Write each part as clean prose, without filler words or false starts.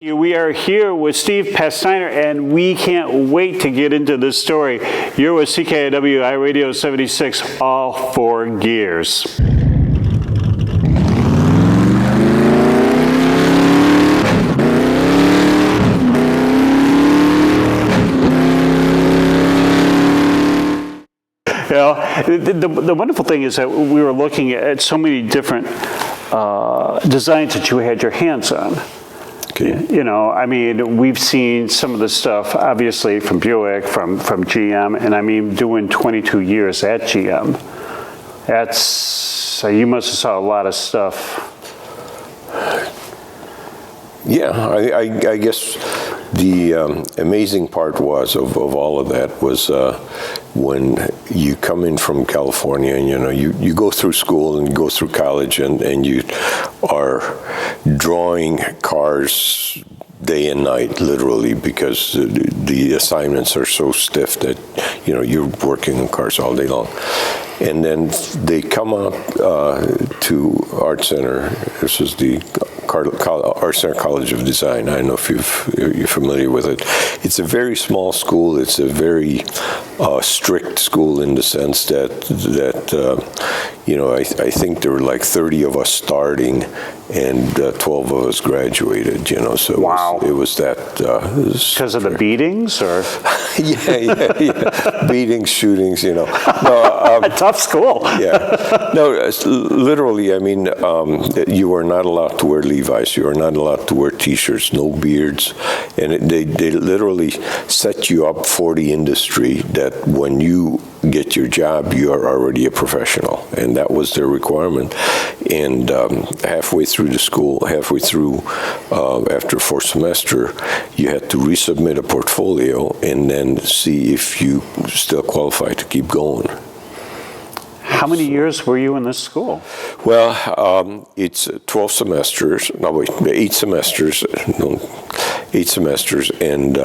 We are here with Steve Pasteiner, and we can't wait to get into this story. You're with CKiW, iRADIO 76, all four gears. You know, the wonderful thing is that we were looking at so many different designs that you had your hands on. You know, I mean, we've seen some of the stuff, obviously, from Buick, from GM, and I mean, doing 22 years at GM. You must have saw a lot of stuff. Yeah, I guess the amazing part was of all of that was when you come in from California and, you know, you go through school and you go through college and you are drawing cars day and night, literally, because the assignments are so stiff that, you know, you're working on cars all day long. And then they come out to Art Center. This is the Art Center College of Design. I don't know if you're familiar with it. It's a very small school. It's a very strict school in the sense that you know, I think there were like 30 of us starting, and 12 of us graduated. You know, so it was that. Because of the beatings, or yeah, beatings, shootings. You know, no, a tough school. Yeah, no, literally. I mean, you were not allowed to wear Levi's. You were not allowed to wear T-shirts, no beards, and they literally set you up for the industry. That when you get your job, you are already a professional, and that was their requirement. And halfway through the school, after fourth semester, you had to resubmit a portfolio and then see if you still qualify to keep going. How many years were you in this school? Well, it's 12 semesters. No, wait, 8 semesters. No, 8 semesters, and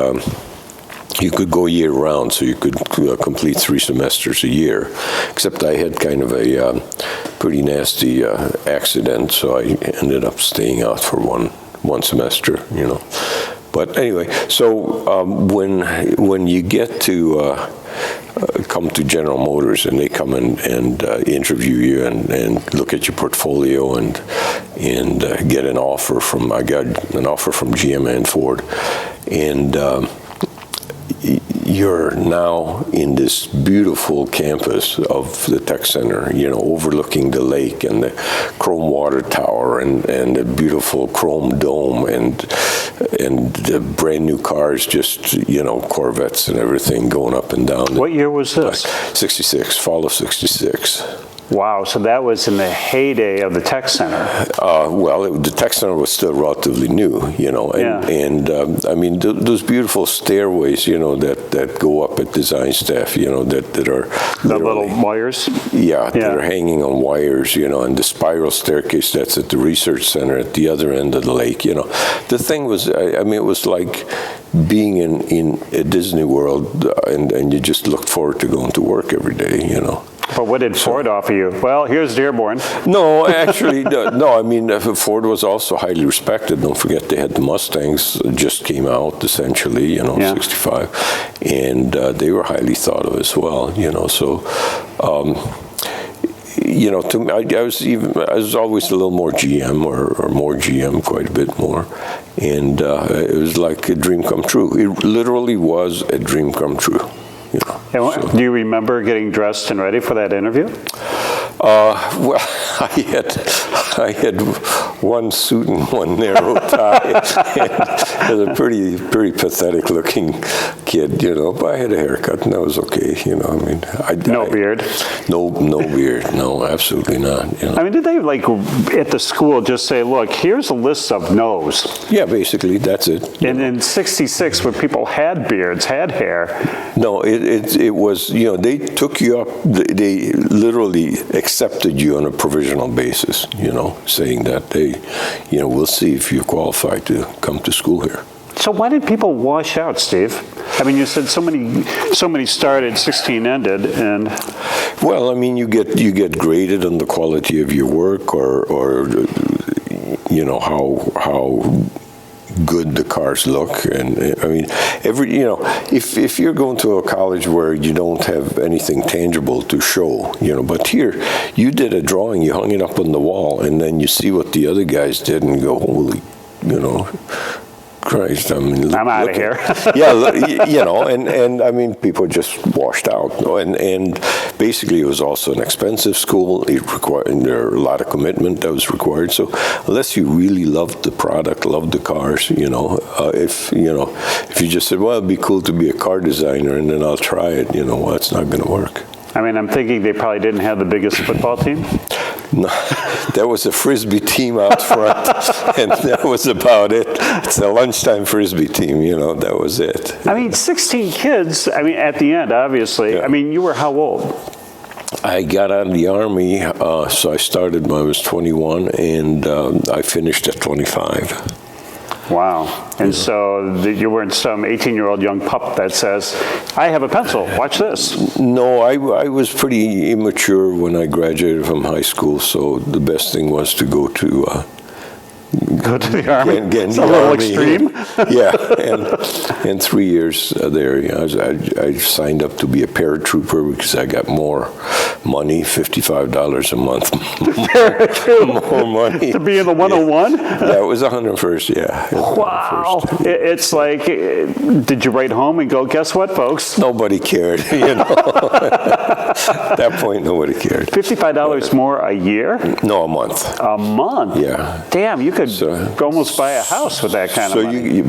you could go year round, so you could complete 3 semesters a year. Except I had kind of a pretty nasty accident, so I ended up staying out for one semester. You know, but anyway, so when you get to come to General Motors and they come and interview you and look at your portfolio and get an offer from, I got an offer from GM and Ford, and you're now in this beautiful campus of the tech center, you know, overlooking the lake and the chrome water tower and the beautiful chrome dome and the brand new cars, just, you know, Corvettes and everything going up and down. What year was this? 66, fall of 66. Wow, so that was in the heyday of the tech center. Well, the tech center was still relatively new, you know, and I mean, those beautiful stairways, you know, that go up at design staff, you know, that are the little wires. Yeah, that are hanging on wires, you know, and the spiral staircase that's at the research center at the other end of the lake, you know. The thing was, I mean, it was like being in a Disney World, and you just looked forward to going to work every day, you know. But what did Ford offer you? Well, here's Dearborn. No, actually, no. I mean, Ford was also highly respected. Don't forget, they had the Mustangs just came out, essentially, you know, 65, and they were highly thought of as well, you know. So, you know, to me, I was always a little more GM or more GM, quite a bit more, and it was like a dream come true. It literally was a dream come true. You know, do you remember getting dressed and ready for that interview? Well, I had one suit and one narrow tie. And a pretty pathetic looking kid, you know. But I had a haircut, and that was okay, you know. I mean, no beard. No beard. No, absolutely not. You know? I mean, did they like at the school just say, "Look, here's a list of no's"? Yeah, basically that's it. And in '66, where people had beards, had hair. No, it was, you know, they took you up. They literally accepted you on a provisional basis, you know, saying that they, you know, we'll see if you qualify to come to school here. So why did people wash out, Steve? I mean, you said so many started, 16 ended, and well, I mean, you get graded on the quality of your work, or you know how good the cars look. And I mean, if you're going to a college where you don't have anything tangible to show, but here you did a drawing, you hung it up on the wall, and then you see what the other guys did and go, holy, Christ, I mean, I'm out of here. and I mean, people just washed out. And basically, it was also an expensive school. There are a lot of commitment that was required. So unless you really loved the product, loved the cars, if you just said, well, it'd be cool to be a car designer, and then I'll try it, well, it's not going to work. I mean, I'm thinking they probably didn't have the biggest football team. No, there was a Frisbee team out front, and that was about it. It's a lunchtime Frisbee team, that was it. I mean, 16 kids, I mean, at the end, obviously. Yeah. I mean, you were how old? I got out of the Army, so I started when I was 21, and I finished at 25. Wow. And so you weren't some 18-year-old young pup that says, I have a pencil, watch this. No, I was pretty immature when I graduated from high school, so the best thing was to go to the Army. It's a little extreme. And 3 years there, I signed up to be a paratrooper because I got more money, $55 a month. More money. To be in the 101? Yeah, it was 101st, yeah. Wow. It's like, did you write home and go, guess what, folks? Nobody cared, At that point, nobody cared. $55 more a year? No, a month. A month? Yeah. Damn, you could almost buy a house with that kind of money.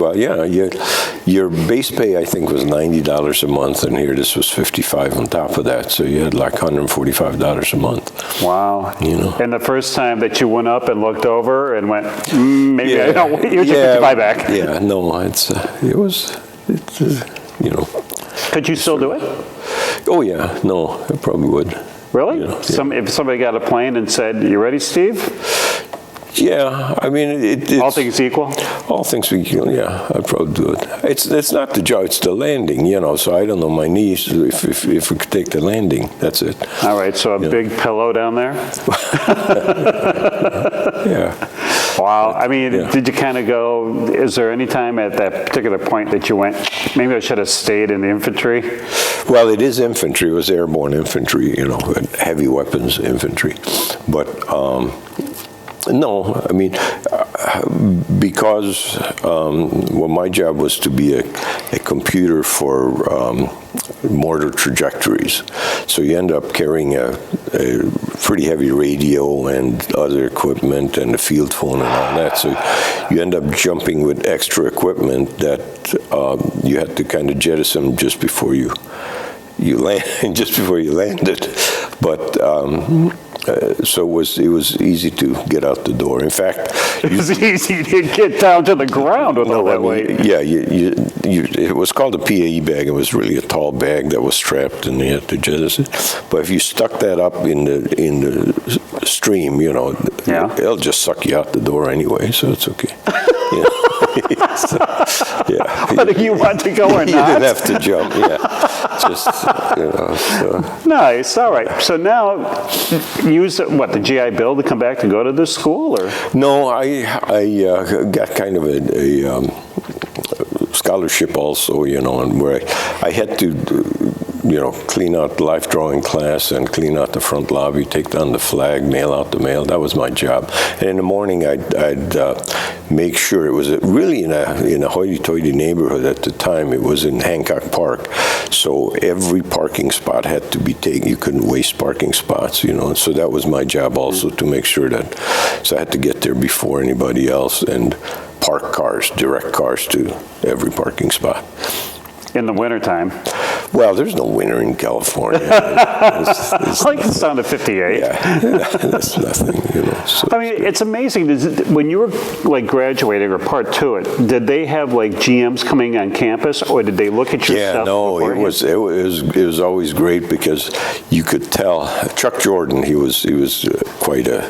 Your base pay, I think, was $90 a month, and here this was $55 on top of that, so you had like $145 a month. Wow. And the first time that you went up and looked over and went, maybe I don't want you to $55 back. Yeah, no, it's Could you still do it? Oh, yeah, no, I probably would. Really? If somebody got a plane and said, you ready, Steve? Yeah, I mean, it's all things equal? All things equal, yeah, I'd probably do it. It's not the job, it's the landing, so I don't know my knees, if we could take the landing, that's it. All right, so a big pillow down there? Yeah. Wow, I mean, did you kind of go, is there any time at that particular point that you went, maybe I should have stayed in the infantry? Well, it is infantry, it was airborne infantry, heavy weapons infantry, but no, I mean, because my job was to be a computer for mortar trajectories. So you end up carrying a pretty heavy radio and other equipment and a field phone and all that. So you end up jumping with extra equipment that you had to kind of jettison just before you landed. But so it was easy to get out the door. In fact, it was easy to get down to the ground with all that weight. Yeah, it was called a PAE bag. It was really a tall bag that was strapped, and you had to jettison. But if you stuck that up in the stream, it'll just suck you out the door anyway. So it's okay. Whether you want to go or not. You didn't have to jump. Yeah, just Nice. All right. So now, use the GI Bill to come back to go to this school, or no? I got kind of a scholarship also, and where I had to. Clean out the life drawing class and clean out the front lobby, take down the flag, mail out the mail. That was my job. And in the morning, I'd make sure it was really in a hoity-toity neighborhood at the time. It was in Hancock Park, so every parking spot had to be taken. You couldn't waste parking spots, So that was my job also to make sure that. So I had to get there before anybody else and park cars, direct cars to every parking spot. In the wintertime. Well, there's no winter in California. I like the sound of 58. Yeah, that's nothing, So. I mean, it's amazing. When you were graduating or part to it, did they have GMs coming on campus, or did they look at your stuff? Yeah, no, it was always great because you could tell. Chuck Jordan, he was quite a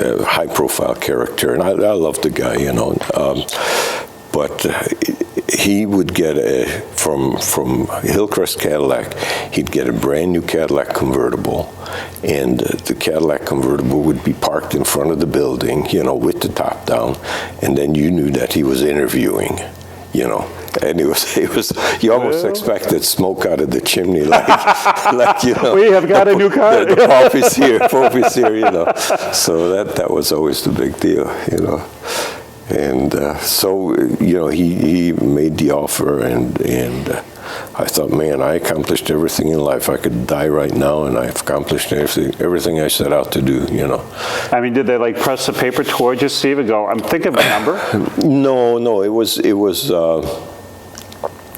high-profile character, and I loved the guy, but he would get from Hillcrest Cadillac, he'd get a brand new Cadillac convertible, and the Cadillac convertible would be parked in front of the building, with the top down, and then you knew that he was interviewing, and you almost expected smoke out of the chimney, like we have got a new car. The Pope is here, So that was always the big deal, And so, he made the offer, and I thought, man, I accomplished everything in life. I could die right now, and I've accomplished everything I set out to do, I mean, did they press the paper towards you, Steve, and go, I'm thinking of a number? No, it was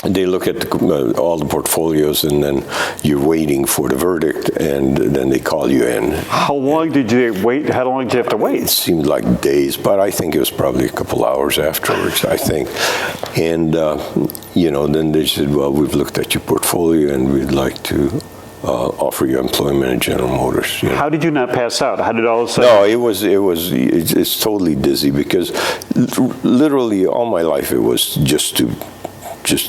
they look at all the portfolios, and then you're waiting for the verdict, and then they call you in. How long did you wait? How long did you have to wait? It seemed like days, but I think it was probably a couple hours afterwards, I think. And, then they said, well, we've looked at your portfolio, and we'd like to offer you employment at General Motors. How did you not pass out? How did all of a sudden? No, it's totally dizzy, because literally all my life it was just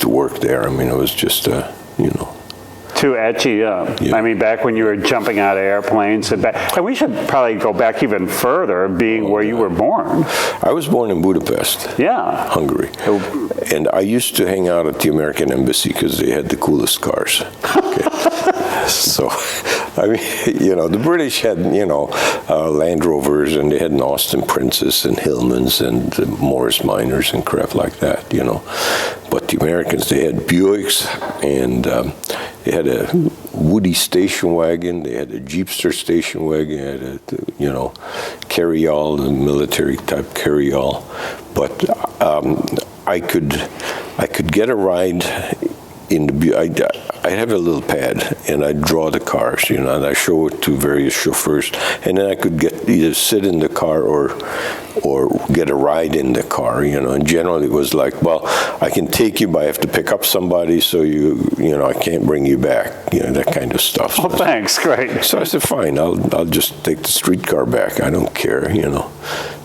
to work there. I mean, it was just, Too etchy up. Yeah. I mean, back when you were jumping out of airplanes. And we should probably go back even further, being where you were born. I was born in Budapest, Hungary. And I used to hang out at the American Embassy because they had the coolest cars. Okay. So, I mean, the British had, Land Rovers, and they had an Austin Princess and Hillmans and Morris Minors and crap like that, But the Americans, they had Buicks, and they had a Woody station wagon, they had a Jeepster station wagon, they had a, carry-all, the military type carry-all. But I could get a ride in the I have a little pad, and I draw the cars, and I show it to various chauffeurs, and then I could either sit in the car or get a ride in the car, And generally it was like, well, I can take you, but I have to pick up somebody, so I can't bring you back, that kind of stuff. Oh, thanks, great. So I said, fine, I'll just take the streetcar back. I don't care,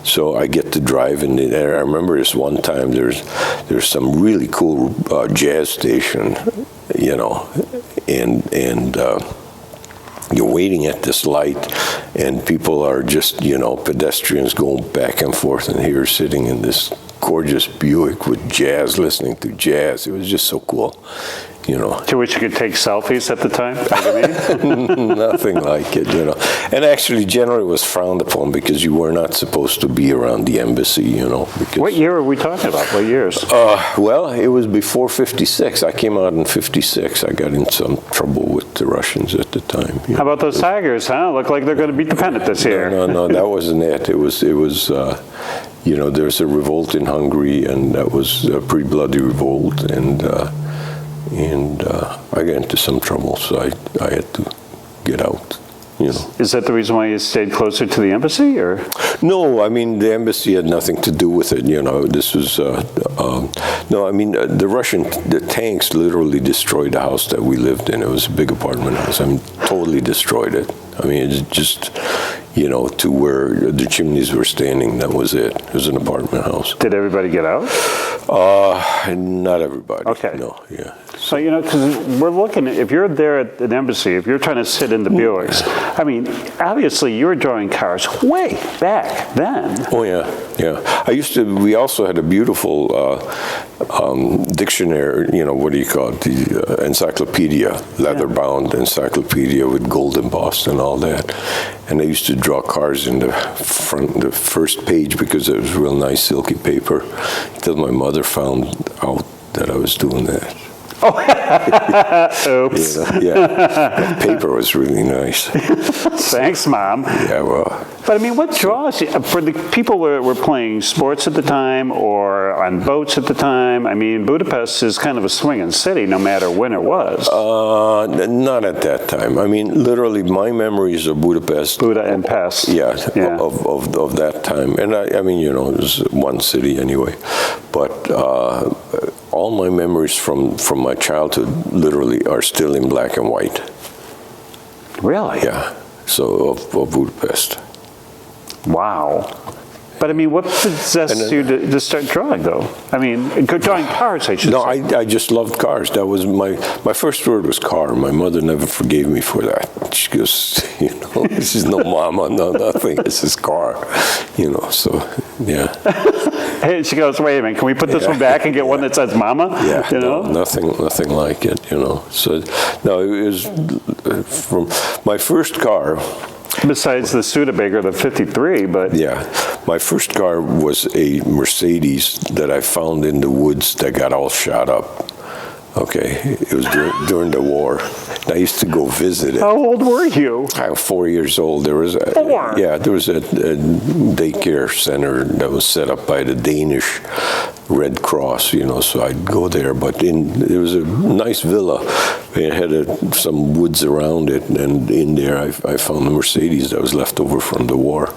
So I get to drive, and I remember this one time there's some really cool jazz station, and you're waiting at this light, and people are just, pedestrians going back and forth, and here sitting in this gorgeous Buick with jazz, listening to jazz. It was just so cool. To which you could take selfies at the time? Nothing like it, And actually, generally, it was frowned upon because you were not supposed to be around the embassy, Because, what year are we talking about? What years? Well, it was before 56. I came out in 56. I got in some trouble with the Russians at the time. How about those Tigers, huh? Look like they're going to beat the Pennant this year. No, that wasn't it. It was. There's a revolt in Hungary, and that was a pretty bloody revolt, and I got into some trouble, so I had to get out. Is that the reason why you stayed closer to the embassy, or? No, I mean, the embassy had nothing to do with it. This was no. I mean, the tanks literally destroyed the house that we lived in. It was a big apartment house. I mean, totally destroyed it. I mean, it's just, to where the chimneys were standing. That was it. It was an apartment house. Did everybody get out? Not everybody. Okay. No, yeah. So, because we're looking at, if you're there at an embassy, if you're trying to sit in the Buicks, I mean, obviously you were drawing cars way back then. Oh, yeah. We also had a beautiful dictionary, what do you call it? The encyclopedia, leather-bound encyclopedia with gold embossed and all that. And I used to draw cars in the first page because it was real nice silky paper, until my mother found out that I was doing that. Oh, oops. That paper was really nice. Thanks, Mom. Yeah, well. But I mean, what draws you? For the people who were playing sports at the time or on boats at the time, I mean, Budapest is kind of a swinging city no matter when it was. Not at that time. I mean, literally, my memories of Budapest. Buda and Pest. Yeah. Of that time. And I mean, it was one city anyway. But all my memories from my childhood literally are still in black and white. Really? Yeah. So of Budapest. Wow. But I mean, what possessed you to start drawing, though? I mean, drawing cars, I should No, say. I just loved cars. That was my first word was car. My mother never forgave me for that. She goes, this is no mama, no nothing. This is car, so, yeah. Hey, she goes, wait a minute, can we put this one back and get one that says mama? Yeah, no, nothing like it, So, no, it was from my first car. Besides the Studebaker, the 53, but... Yeah, my first car was a Mercedes that I found in the woods that got all shot up. Okay, it was during the war. And I used to go visit it. How old were you? I was 4 years old. There was a daycare center that was set up by the Danish Red Cross, so I'd go there. But there was a nice villa. It had some woods around it, and in there I found the Mercedes that was left over from the war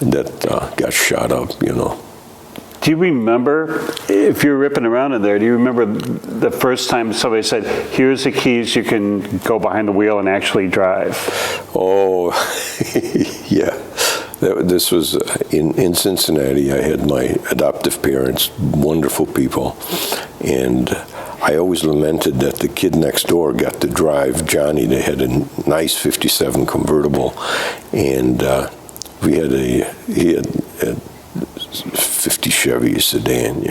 that got shot up, Do you remember, if you're ripping around in there, do you remember the first time somebody said, here's the keys, you can go behind the wheel and actually drive? Oh, yeah. This was in Cincinnati. I had my adoptive parents, wonderful people, and I always lamented that the kid next door got to drive Johnny. They had a nice 57 convertible, and he had a 50 Chevy sedan,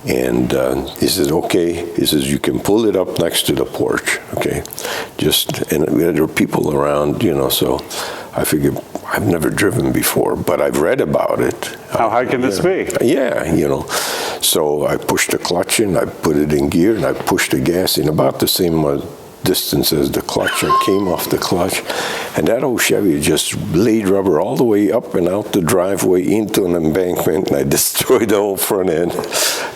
And he says, okay. He says, you can pull it up next to the porch, okay? And there were people around, so I figured, I've never driven before, but I've read about it. How hard can this be? Yeah, So I pushed the clutch in, I put it in gear, and I pushed the gas in about the same distance as the clutch. I came off the clutch, and that old Chevy just laid rubber all the way up and out the driveway into an embankment, and I destroyed the whole front end,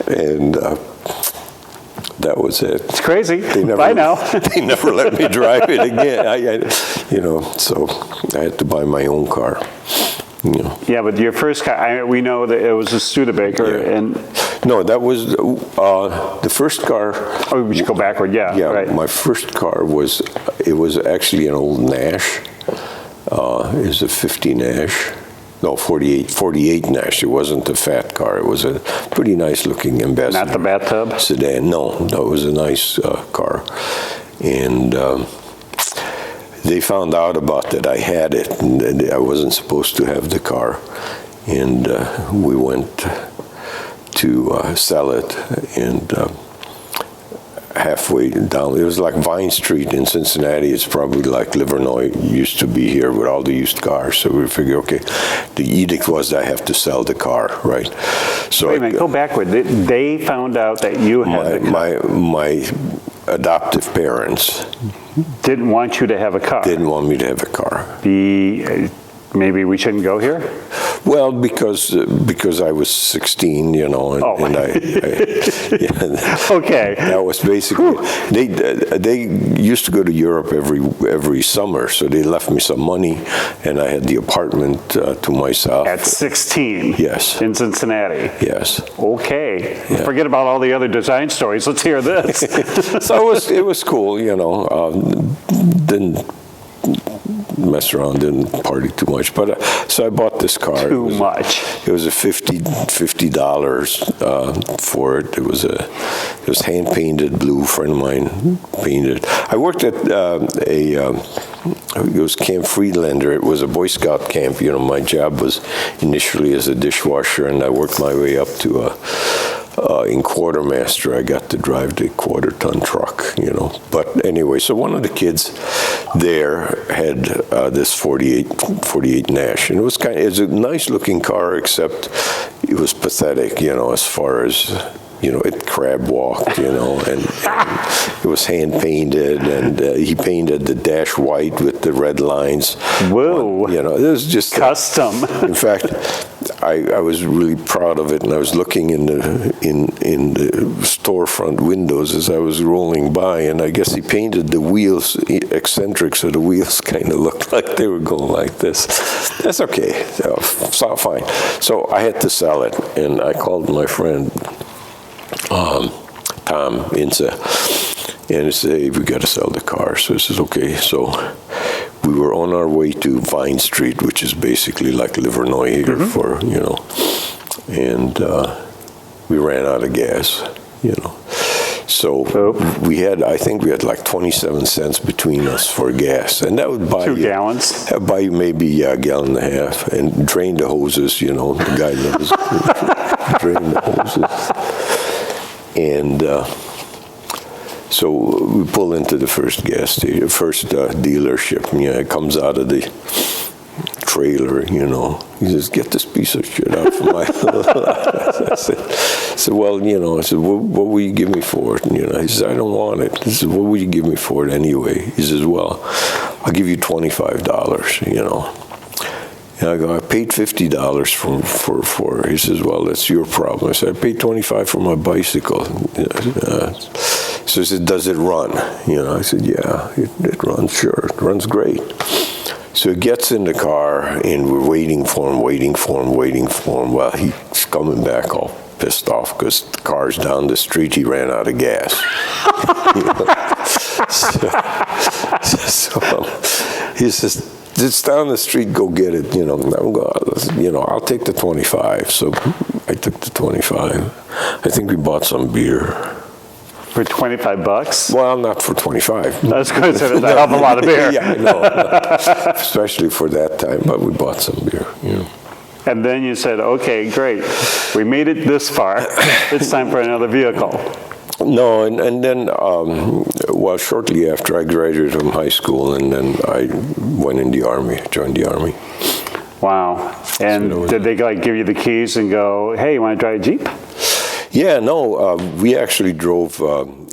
and that was it. It's crazy. Bye now. They never let me drive it again. So I had to buy my own car. Yeah, but your first car, we know that it was a Studebaker, and... No, that was the first car. Oh, we should go backward, yeah. Yeah, right. My first car was actually an old Nash. It was a 50 Nash. No, 48 Nash. It wasn't a fat car. It was a pretty nice looking ambassador. Not the bathtub? Sedan. No, that was a nice car. And they found out about that I had it, and I wasn't supposed to have the car. And we went to sell it, and halfway down, it was like Vine Street in Cincinnati. It's probably like Livernois used to be here with all the used cars. So we figured, okay, the edict was that I have to sell the car, right? So wait a minute, go backward. They found out that you had my adoptive parents didn't want you to have a car. Didn't want me to have a car. Maybe we shouldn't go here? Well, because I was 16, and I okay. That was basically they used to go to Europe every summer, so they left me some money, and I had the apartment to myself. At 16? Yes. In Cincinnati? Yes. Okay. Yeah. Forget about all the other design stories. Let's hear this. So it was cool, Didn't mess around, didn't party too much, but so I bought this car. Too much. It was a $50 for it. It was hand painted blue. A friend of mine painted. I worked at it was Camp Friedlander. It was a Boy Scout camp. My job was initially as a dishwasher, and I worked my way up to in quartermaster. I got to drive the quarter-ton truck, But anyway, so one of the kids there had this 48 Nash, and it was a nice-looking car, except it was pathetic, as far as it crab walked, and it was hand painted, and he painted the dash white with the red lines. Whoa! It was just custom. In fact, I was really proud of it, and I was looking in the storefront windows as I was rolling by, and I guess he painted the wheels eccentric, so the wheels kind of looked like they were going like this. That's okay. So fine. So I had to sell it, and I called my friend Tom Ince, and he said, hey, we got to sell the car. So I said, okay. So we were on our way to Vine Street, which is basically like Livernois here for, you know, and we ran out of gas, you know. So I think we had like 27 cents between us for gas, and that would buy 2 gallons. That would buy you maybe a gallon and a half, and drain the hoses. You know, the guy knows drain the hoses, and so we pull into the first dealership, and it comes out of the trailer, you know. He says, "Get this piece of shit out from my lot." I said, "Well, you know," I said, what will you give me for it? And, you know, he says, "I don't want it." He says, "What will you give me for it anyway?" He says, "Well, I'll give you $25, you know." And I go, "I paid $50 for it." He says, "Well, that's your problem." I said, "I paid $25 for my bicycle." So he said, "Does it run?" You know, I said, "Yeah, it runs, sure. It runs great." So he gets in the car, and we're waiting for him. Well, he's coming back all pissed off because the car's down the street. He ran out of gas. so he says, "It's down the street. Go get it." You know, I'll take the 25. So I took the 25. I think we bought some beer. For $25? Well, not for 25. I was going to say that's a hell of a lot of beer. Yeah, I know. Especially for that time, but we bought some beer. You know. And then you said, "Okay, great. We made it this far. It's time for another vehicle." No, and then, shortly after I graduated from high school, and then I went in the Army, joined the Army. Wow. And so did they give you the keys and go, "Hey, you want to drive a Jeep?" Yeah, no, we actually drove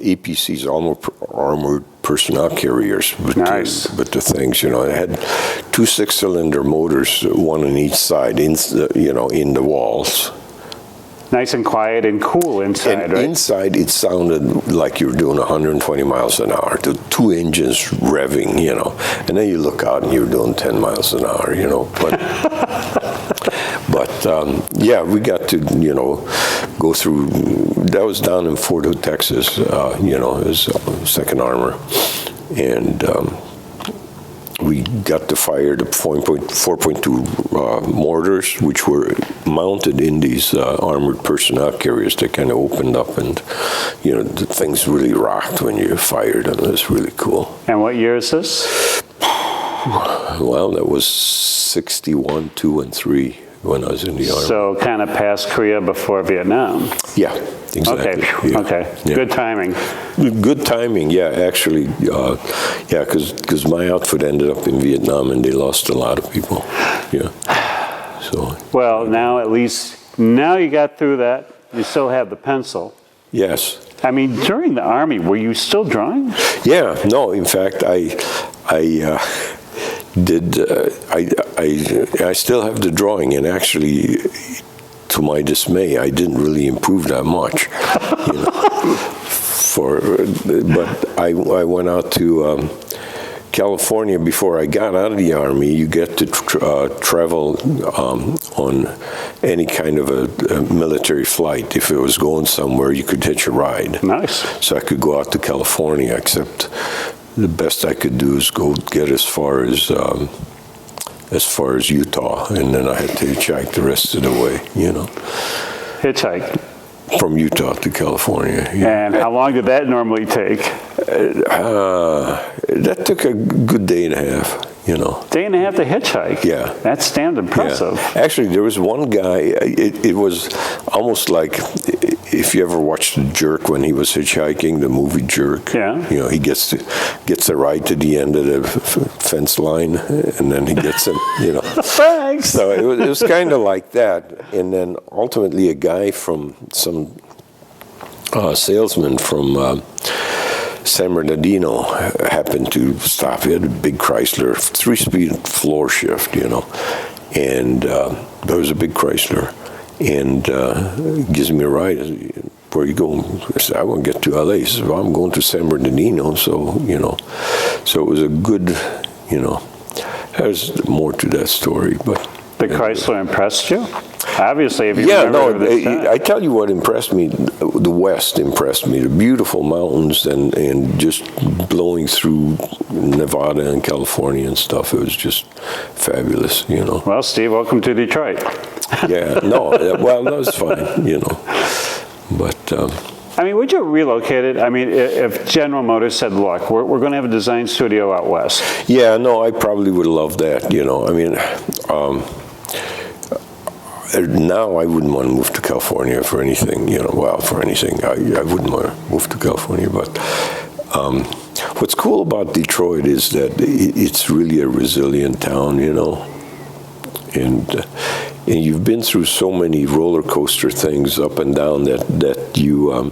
APC's armored personnel carriers with the things, you know. It had 2 6-cylinder motors, one on each side, in the walls. Nice and quiet and cool inside, and right? Inside, it sounded like you were doing 120 miles an hour. The 2 engines revving, you know. And then you look out and you're doing 10 miles an hour, you know. But yeah, we got to, you know, go through. That was down in Fort Hood, Texas, you know, as 2nd Armor. And we got to fire the 4.2 mortars, which were mounted in these armored personnel carriers that kind of opened up, and, you know, the things really rocked when you fired them. It was really cool. And what year is this? Well, that was 61, 2, and 3 when I was in the Army. So kind of past Korea, before Vietnam. Yeah, exactly. Okay, yeah. Okay. Yeah. Good timing. Good timing, yeah, actually. Yeah, because my outfit ended up in Vietnam, and they lost a lot of people. Yeah. So. Well, now at least, you got through that. You still have the pencil. Yes. I mean, during the Army, were you still drawing? Yeah, no, in fact, I still have the drawing, and actually, to my dismay, I didn't really improve that much. You know, but I went out to California before I got out of the Army. You get to travel on any kind of a military flight. If it was going somewhere, you could hitch a ride. Nice. So I could go out to California, except the best I could do is go get as far as Utah, and then I had to hitchhike the rest of the way, you know. Hitchhike? From Utah to California. Yeah. And how long did that normally take? That took a good day and a half, you know. Day and a half to hitchhike? Yeah. That's damn impressive. Yeah. Actually, there was one guy, it was almost like, if you ever watched Jerk when he was hitchhiking, the movie Jerk. Yeah. You know, he gets a ride to the end of the fence line, and then he gets him, you know. Thanks. So it was kind of like that. And then ultimately a guy from some salesman from San Bernardino happened to stop. He had a big Chrysler, 3-speed floor shift, you know. And there was a big Chrysler. And gives me a ride. Where are you going? I said, I want to get to LA. He says, well, I'm going to San Bernardino. So, you know, so it was a good, you know, there's more to that story. But The Chrysler impressed you? Obviously, if you Yeah, remember no, this time. I tell you what impressed me, the West impressed me, the beautiful mountains and just blowing through Nevada and California and stuff. It was just fabulous, you know. Well, Steve, welcome to Detroit. Yeah, no, well, that was fine, you know. But, I mean, would you relocate it? I mean, if General Motors said, look, we're going to have a design studio out west. yeah, no, I probably would love that, you know. I mean, now I wouldn't want to move to California for anything, you know. Well, for anything, I wouldn't want to move to California. But what's cool about Detroit is that it's really a resilient town, you know. And you've been through so many roller coaster things up and down that you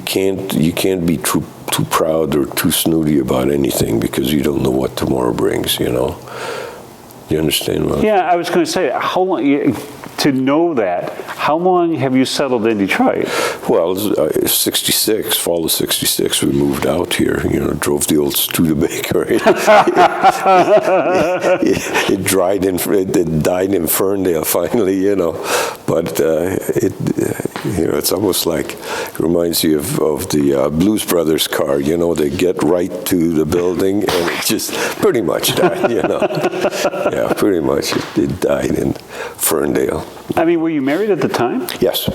can't be too proud or too snooty about anything because you don't know what tomorrow brings, you know. You understand what? Yeah, I was going to say, how long, to know that, how long have you settled in Detroit? Well, 66, fall of 66, we moved out here, you know, drove the old Studebaker. It died in Ferndale finally, you know. But, you know, it's almost like, it reminds you of the Blues Brothers car, you know, they get right to the building and it just pretty much died, you know. Yeah, pretty much it died in Ferndale. I mean, were you married at the time? Yes.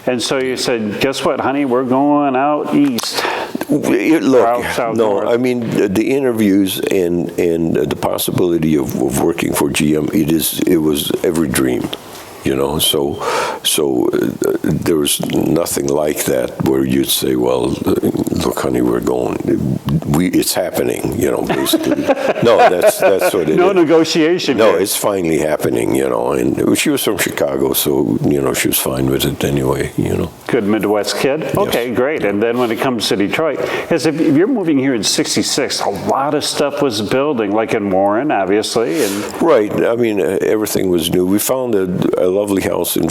And so you said, guess what, honey, we're going out east. Look, South no, north. I mean, the interviews and the possibility of working for GM, it was every dream. You know, so there was nothing like that where you'd say, "Well, look, honey, we're going. It's happening." You know, basically. No, that's what it is. No negotiation. No, here. it's finally happening. You know, and she was from Chicago, so you know she was fine with it anyway. You know. Good Midwest kid. Okay, great. And then when it comes to Detroit, because if you're moving here in '66, a lot of stuff was building, like in Warren, obviously, and right. I mean, everything was new. We found a lovely house in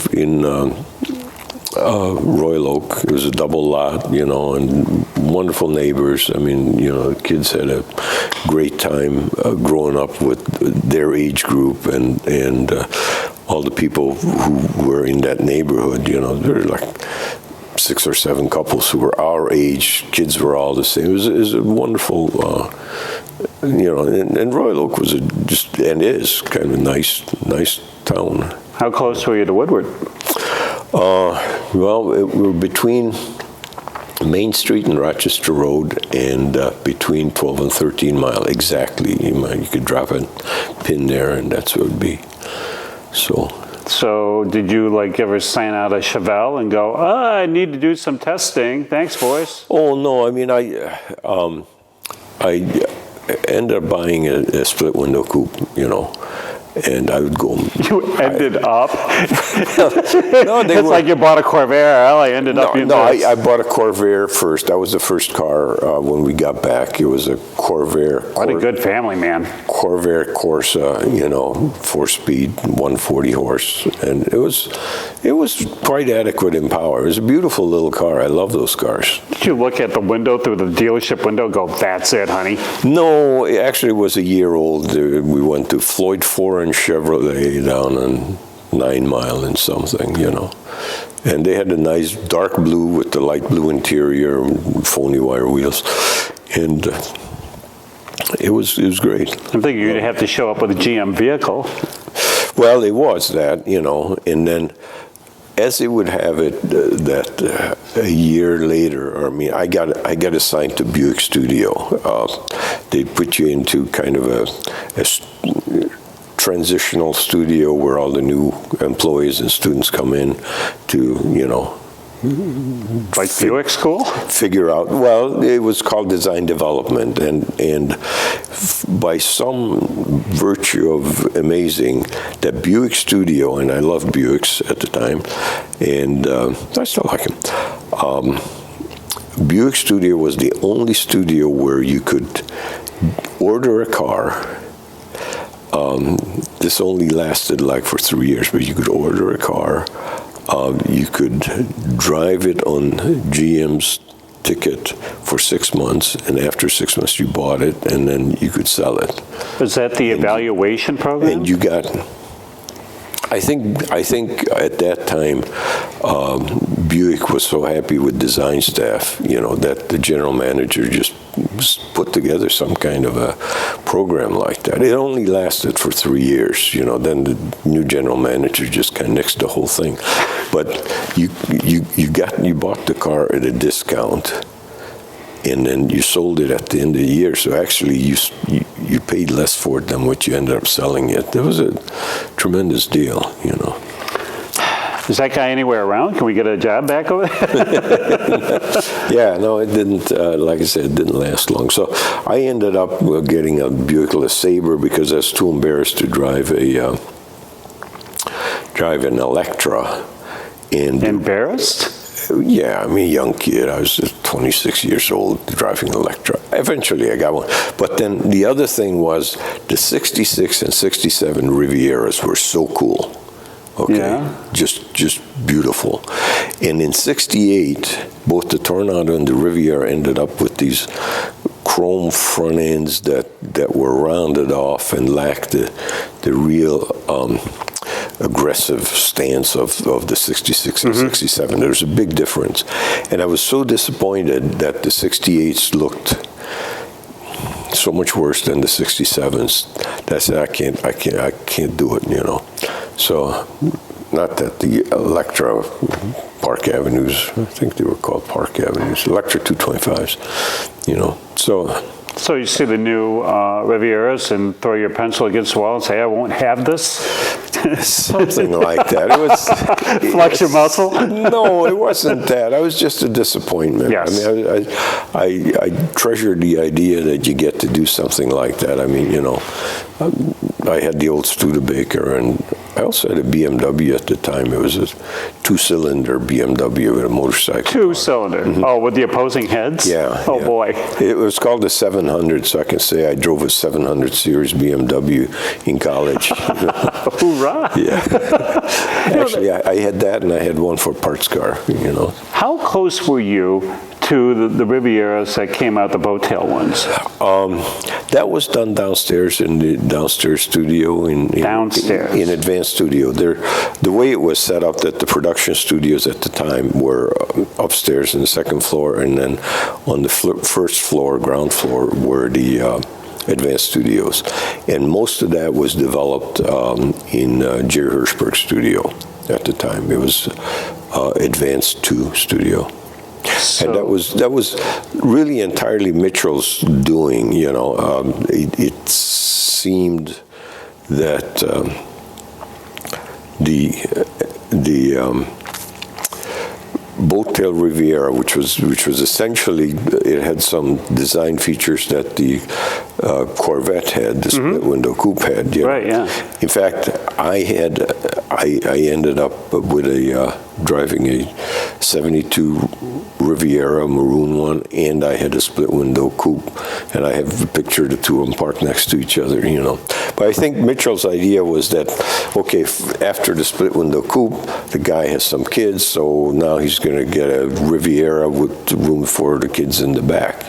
Royal Oak. It was a double lot, you know, and wonderful neighbors. I mean, you know, the kids had a great time growing up with their age group and all the people who were in that neighborhood. You know, there were like 6 or 7 couples who were our age. Kids were all the same. It was a wonderful, you know, and Royal Oak was is kind of a nice town. how close were you to Woodward? Well, we're between Main Street and Rochester Road, and between 12 and 13 Mile, exactly. You could drop a pin there, and that's what it would be. So did you like ever sign out a Chevelle and go, I need to do some testing. Thanks, boys. Oh no, I mean I ended up buying a split window coupe, you know. And I would go. You ended up. No, it's like you bought a Corvair. Well, I ended up. I bought a Corvair first. That was the first car when we got back. It was a Corvair. What a good family, man. Corvair Corsa, you know, 4-speed, 140 horse, and it was quite adequate in power. It was a beautiful little car. I love those cars. Did you look at the window through the dealership window and go, that's it, honey? No, it actually was a year old. We went to Floyd Foreign Chevrolet down on 9 Mile and something, you know. And they had a nice dark blue with the light blue interior, phony wire wheels. And it was great. I'm thinking you're going to have to show up with a GM vehicle. Well, it was that, you know, and then as it would have it, that a year later, or I mean, I got assigned to Buick Studio. They put you into kind of a transitional studio where all the new employees and students come in to, you know, like Buick school? Figure out, well, it was called design development, and by some virtue of amazing, that Buick Studio, and I loved Buicks at the time, and I still like them. Buick Studio was the only studio where you could order a car. This only lasted like for 3 years, but you could order a car. You could drive it on GM's ticket for 6 months, and after 6 months you bought it, and then you could sell it. Was that the evaluation program? And you got, I think at that time, Buick was so happy with design staff, that the general manager just put together some kind of a program like that. It only lasted for 3 years, then the new general manager just kind of nixed the whole thing. But you bought the car at a discount, and then you sold it at the end of the year. So actually, you paid less for it than what you ended up selling it. It was a tremendous deal, Is that guy anywhere around? Can we get a job back over there? Yeah, no, it didn't. Like I said, it didn't last long. So I ended up getting a Buick LeSabre because I was too embarrassed to drive an Electra. And Embarrassed? Yeah, I'm a young kid. I was just 26 years old driving an Electra. Eventually, I got one. But then the other thing was the 66 and 67 Rivieras were so cool. Okay, yeah. just beautiful. And in '68, both the Tornado and the Riviera ended up with these chrome front ends that were rounded off and lacked the real aggressive stance of the 66 and 67. There's a big difference. And I was so disappointed that the 68s looked so much worse than the 67s. I said, I can't do it, So, not that the Electra Park Avenues, I think they were called Park Avenues, Electra 225s, So you see the new Rivieras and throw your pencil against the wall and say, I won't have this? Something like that. It was Flex your muscle? No, it wasn't that. I was just a disappointment. Yes. I mean, I treasured the idea that you get to do something like that. I mean, I had the old Studebaker, and I also had a BMW at the time. It was a 2-cylinder BMW with a motorcycle. 2-cylinder. Oh, with the opposing heads? Yeah. Oh, yeah. boy. It was called the 700, so I can say I drove a 700 series BMW in college. Hoorah! Yeah. Actually, I had that, and I had one for parts car, How close were you to the Rivieras that came out, the boat-tail ones? That was done downstairs in the downstairs studio Downstairs. in Advanced Studio. The way it was set up, that the production studios at the time were upstairs in the second floor, and then on the first floor, ground floor, were the Advanced Studios. And most of that was developed in Jerry Hirschberg's studio at the time. It was Advanced 2 studio. So, and that was really entirely Mitchell's doing. It seemed that the boat-tail Riviera, which was essentially, it had some design features that the Corvette had, the split window coupe had. Right. Yeah. In fact, I ended up with driving a '72 Riviera, maroon one, and I had a split window coupe, and I have a picture of the two of them parked next to each other. But I think Mitchell's idea was that, okay, after the split window coupe, the guy has some kids, so now he's going to get a Riviera with room for the kids in the back.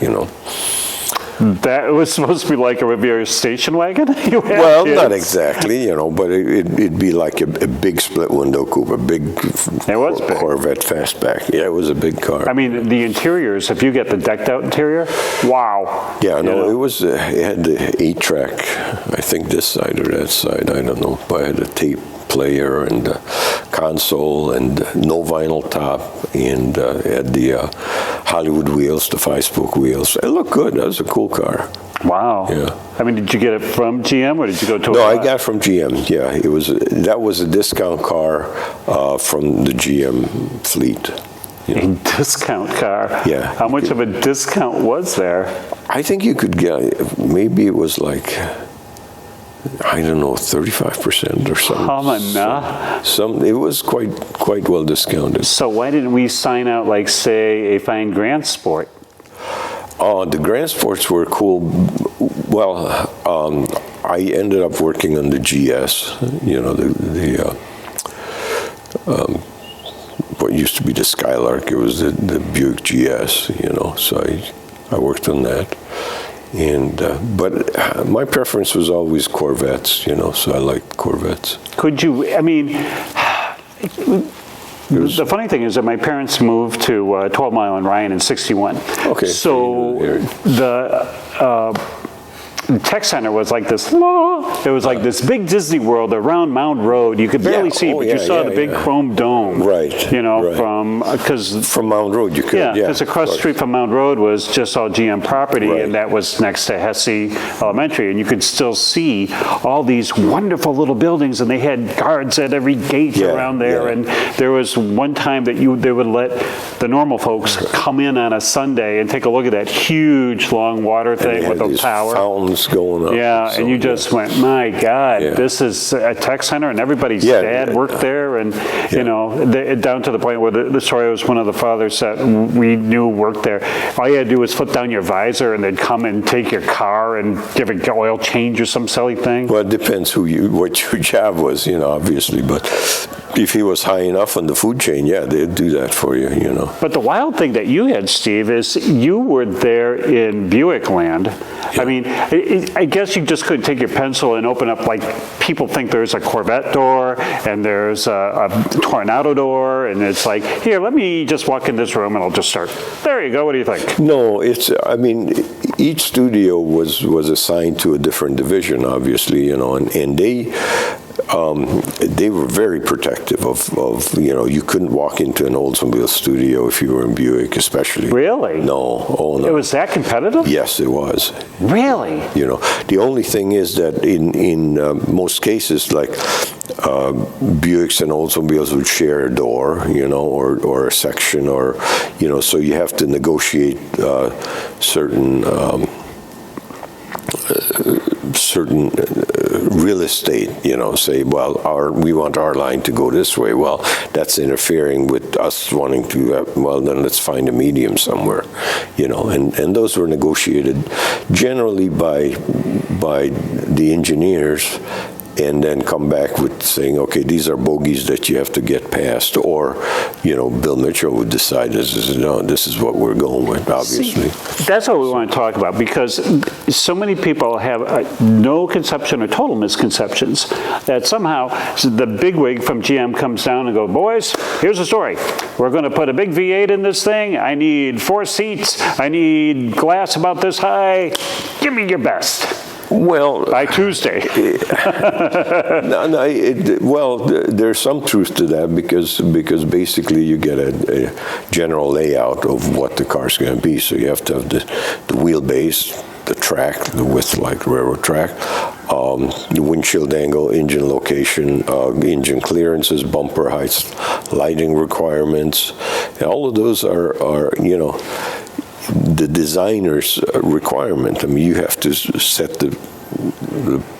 That was supposed to be like a Riviera station wagon? Well, kids. Not exactly, but it'd be like a big split window coupe, a big Corvette fastback. Yeah, it was a big car. I mean, the interiors, if you get the decked out interior, wow. Yeah, no, it had the 8-track, I think this side or that side, I don't know, but I had a tape player and a console and no vinyl top, and had the Hollywood wheels, the 5-spoke wheels. It looked good. That was a cool car. Wow. Yeah. I mean, did you get it from GM or did you go to? No, I got it from GM. Yeah, that was a discount car from the GM fleet. A discount car. Yeah. How much of a discount was there? I think you could get. Maybe it was like, I don't know, 35% or something. It was quite well discounted. So why didn't we sign out, like, say, a fine Grand Sport? The Grand Sports were cool. Well, I ended up working on the GS. what used to be the Skylark. It was the Buick GS, you know, so I worked on that. And but my preference was always Corvettes, you know, so I liked Corvettes. Could you, I mean, the funny thing is that my parents moved to 12 Mile and Ryan in '61. Okay. So the tech center was like this. It was like this big Disney World around Mound Road. You could barely see, but you saw the big chrome dome. Right. You know, right. From Mound Road, you could. Yeah, because across the street from Mound Road was just all GM property, right. and that was next to Hesse Elementary, and you could still see all these wonderful little buildings, and they had guards at every gate around there. And there was one time that they would let the normal folks come in on a Sunday and take a look at that huge long water thing with a tower. Fountains going up. Yeah, and you just went, my God, this is a tech center, and everybody's dad worked there, and you know, down to the point where the story was one of the fathers that we knew worked there. All you had to do was flip down your visor, and they'd come and take your car and give it oil change or some silly thing. Well, it depends what your job was, you know, obviously, but if he was high enough on the food chain, they'd do that for you, you know. But the wild thing that you had, Steve, is you were there in Buick land. I mean, I guess you just couldn't take your pencil and open up, like people think there's a Corvette door and there's a Tornado door, and it's like, here, let me just walk in this room and I'll just start. There you go. What do you think? No, I mean, each studio was assigned to a different division, obviously, you know, and they were very protective of, you know, you couldn't walk into an Oldsmobile studio if you were in Buick, especially. Really? No. Oh, no. It was that competitive? Yes, it was. Really? You know, the only thing is that in most cases, like Buicks and Oldsmobiles would share a door, you know, or a section, or, you know, so you have to negotiate certain real estate, you know, say, well, we want our line to go this way. Well, that's interfering with us wanting to, well, then let's find a medium somewhere, you know, and those were negotiated generally by the engineers, and then come back with saying, okay, these are bogeys that you have to get past, or, you know, Bill Mitchell would decide, this is what we're going with, obviously. See, that's what we want to talk about, because so many people have no conception or total misconceptions that somehow the bigwig from GM comes down and goes, boys, here's the story. We're going to put a big V8 in this thing. I need 4 seats. I need glass about this high. Give me your best. Well, by Tuesday. There's some truth to that, because basically you get a general layout of what the car's going to be. So you have to have the wheelbase, the track, the width like railroad track, the windshield angle, engine location, engine clearances, bumper heights, lighting requirements. And all of those are you know, the designer's requirement. I mean, you have to set the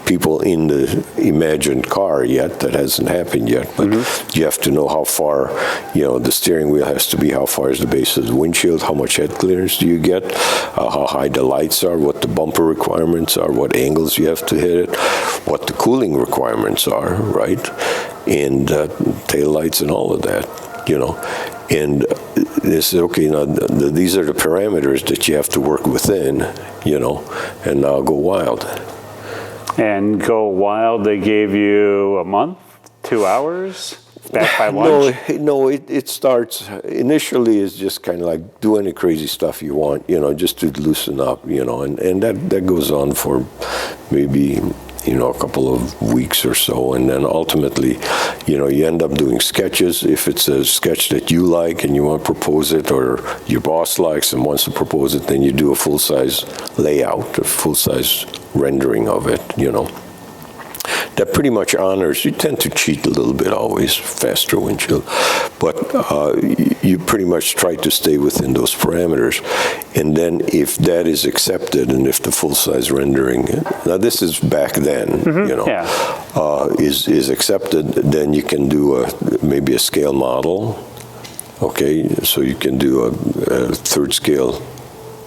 people in the imagined car yet. That hasn't happened yet, but you have to know how far, you know, the steering wheel has to be, how far is the base of the windshield, how much head clearance do you get, how high the lights are, what the bumper requirements are, what angles you have to hit it, what the cooling requirements are, right? And tail lights and all of that, you know. And they said, okay, now these are the parameters that you have to work within, you know, and now go wild. And go wild, they gave you a month, 2 hours, back by lunch? No, it starts, initially it's just kind of like do any crazy stuff you want, you know, just to loosen up, you know, and that goes on for maybe, you know, a couple of weeks or so, and then ultimately, you know, you end up doing sketches. If it's a sketch that you like and you want to propose it, or your boss likes and wants to propose it, then you do a full-size layout, a full-size rendering of it, you know. That pretty much honors, you tend to cheat a little bit always, faster windshield, but you pretty much try to stay within those parameters. And then if that is accepted, and if the full-size rendering, now this is back then, you know, is accepted, then you can do maybe a scale model, okay? So you can do a third scale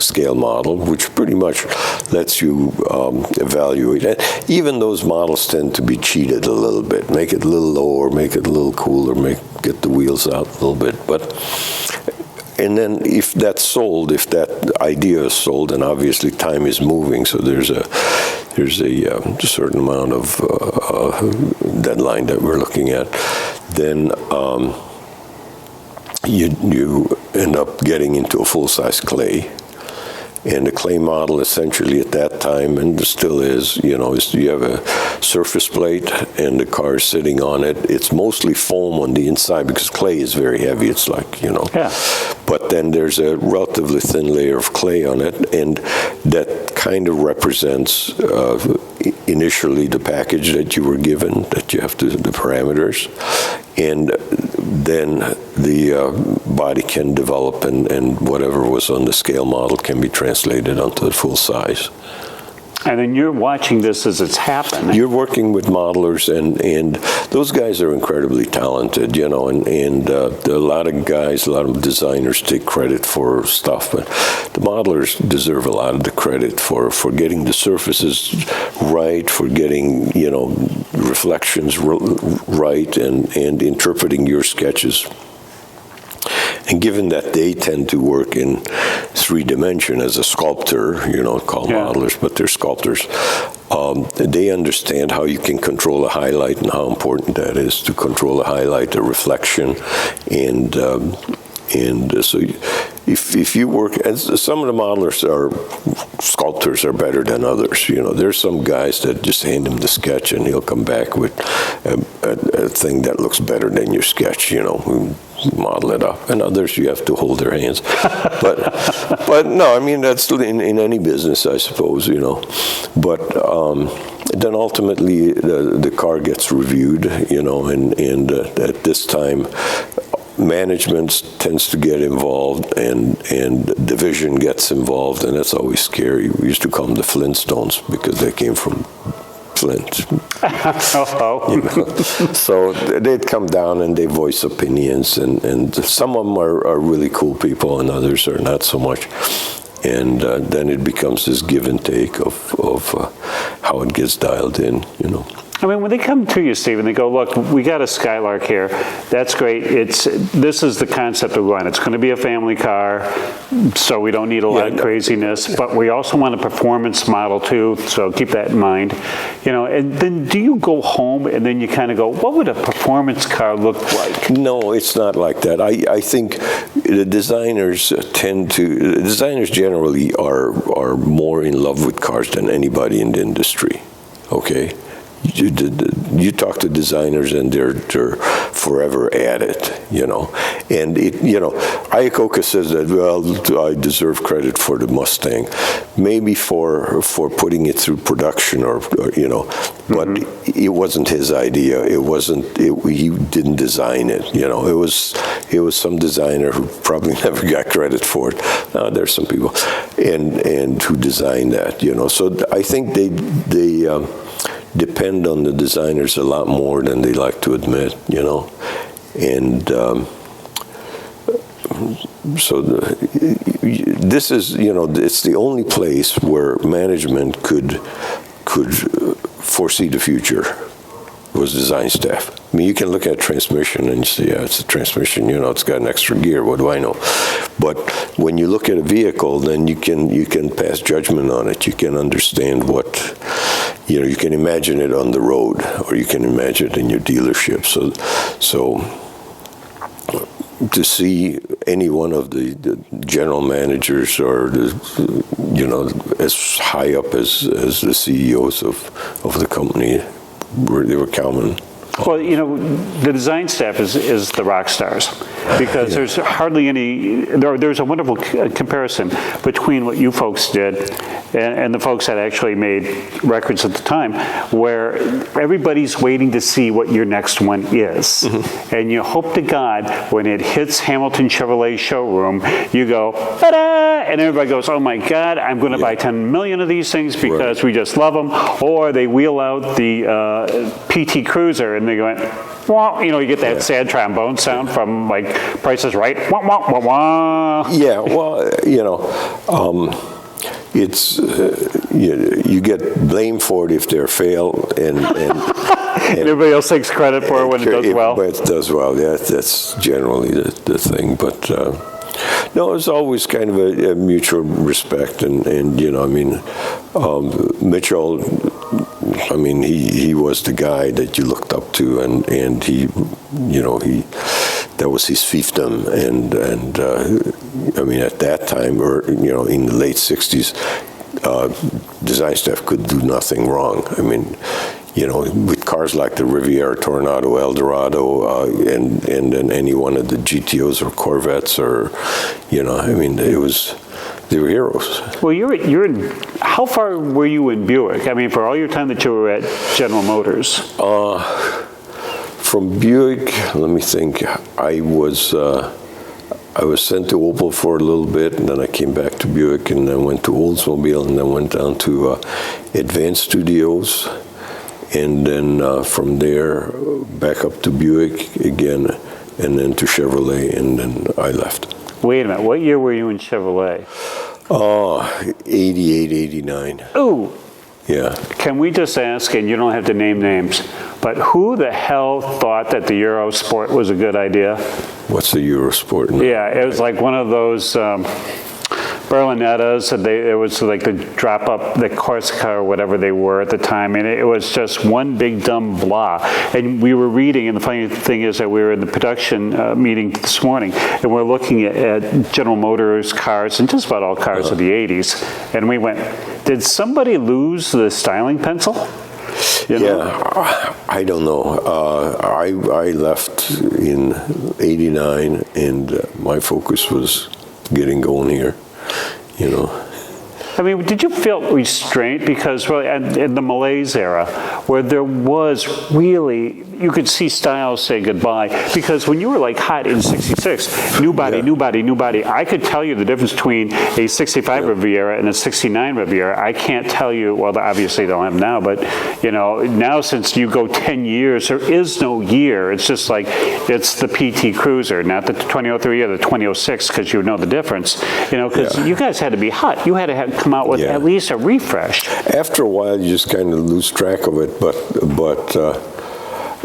scale model, which pretty much lets you evaluate it. Even those models tend to be cheated a little bit. Make it a little lower, make it a little cooler, get the wheels out a little bit. And then if that's sold, if that idea is sold, and obviously time is moving, so there's a certain amount of deadline that we're looking at, then you end up getting into a full-size clay. And the clay model essentially at that time, and still is, is you have a surface plate and the car is sitting on it. It's mostly foam on the inside because clay is very heavy. It's like, Yeah. But then there's a relatively thin layer of clay on it, and that kind of represents initially the package that you were given, that you have the parameters. And then the body can develop, and whatever was on the scale model can be translated onto the full size. And then you're watching this as it's happening. You're working with modelers, and those guys are incredibly talented, and a lot of guys, a lot of designers take credit for stuff, but the modelers deserve a lot of the credit for getting the surfaces right, for getting, reflections right, and interpreting your sketches. And given that they tend to work in 3D as a sculptor, called modelers, but they're sculptors, they understand how you can control a highlight and how important that is to control a highlight, a reflection, and so if you work, and some of the modelers sculptors are better than others. There's some guys that just hand him the sketch and he'll come back with a thing that looks better than your sketch, model it up. And others, you have to hold their hands. But no, I mean, that's in any business, I suppose, But then ultimately the car gets reviewed, and at this time, management tends to get involved, and division gets involved, and that's always scary. We used to call them the Flintstones because they came from Flint. So they'd come down and they voice opinions, and some of them are really cool people, and others are not so much. And then it becomes this give and take of how it gets dialed in, I mean, when they come to you, Steve, and they go, look, we got a Skylark here. That's great. This is the concept we want. It's going to be a family car, so we don't need a lot of craziness. But we also want a performance model, too, so keep that in mind. And then do you go home and then you kind of go, what would a performance car look like? No, it's not like that. I think the designers generally are more in love with cars than anybody in the industry, okay? You talk to designers and they're forever at it, And Iacocca says that, well, I deserve credit for the Mustang, maybe for putting it through production or but it wasn't his idea. He didn't design it. It was some designer who probably never got credit for it. Now there's some people and who designed that. So I think they depend on the designers a lot more than they like to admit, and so this is, it's the only place where management could foresee the future was design staff. I mean, you can look at transmission and you say, yeah, it's a transmission, it's got an extra gear, what do I know? But when you look at a vehicle, then you can pass judgment on it. You can understand what, you can imagine it on the road, or you can imagine it in your dealership. So to see any one of the general managers or as high up as the CEOs of the company, they were common. Well, the design staff is the rock stars, because there's hardly any, there's a wonderful comparison between what you folks did and the folks that actually made records at the time, where everybody's waiting to see what your next one is. And you hope to God when it hits Hamilton Chevrolet showroom, you go, ta-da! And everybody goes, oh my God, I'm going to buy 10 million of these things because we just love them. Or they wheel out the PT Cruiser, and they went, wah, you know, you get that sad trombone sound from like Price is Right. Wah, wah, wah, wah. Yeah, well, you know, it's you get blamed for it if they fail, and everybody else takes credit for it when it does well. But it does well, yeah, that's generally the thing. But no, it's always kind of a mutual respect, and you know, I mean, Mitchell, I mean, he was the guy that you looked up to, and he, you know, that was his fiefdom, and I mean, at that time, or you know, in the late '60s, design staff could do nothing wrong. I mean, you know, with cars like the Riviera, Tornado, Eldorado, and then any one of the GTOs or Corvettes, or, you know, I mean, they were heroes. Well, you're in, how far were you in Buick? I mean, for all your time that you were at General Motors. From Buick, let me think. I was sent to Opel for a little bit, and then I came back to Buick, and then went to Oldsmobile, and then went down to Advanced Studios. And then from there, back up to Buick again, and then to Chevrolet, and then I left. Wait a minute, what year were you in Chevrolet? 88, 89. Ooh. Yeah. Can we just ask, and you don't have to name names, but who the hell thought that the Eurosport was a good idea? What's the Eurosport? No. Yeah, it was like one of those Berlinettas, and it was like the drop up, the Corsica or whatever they were at the time, and it was just one big dumb blah. And we were reading, and the funny thing is that we were in the production meeting this morning, and we're looking at General Motors cars, and just about all cars of the 80s, and we went, did somebody lose the styling pencil? You know? Yeah, I don't know. I left in '89, and my focus was getting going here. You know. I mean, did you feel restraint? Because really, in the Malaise era, where there was really, you could see styles say goodbye. Because when you were like hot in '66, new body, I could tell you the difference between a '65 Riviera and a '69 Riviera. I can't tell you, well, obviously they don't have them now, but you know, now since you go 10 years, there is no year. It's just like, it's the PT Cruiser, not the 2003 or the 2006, because you know the difference. You know, because you guys had to be hot. You had to come out with at least a refresh. After a while, you just kind of lose track of it, but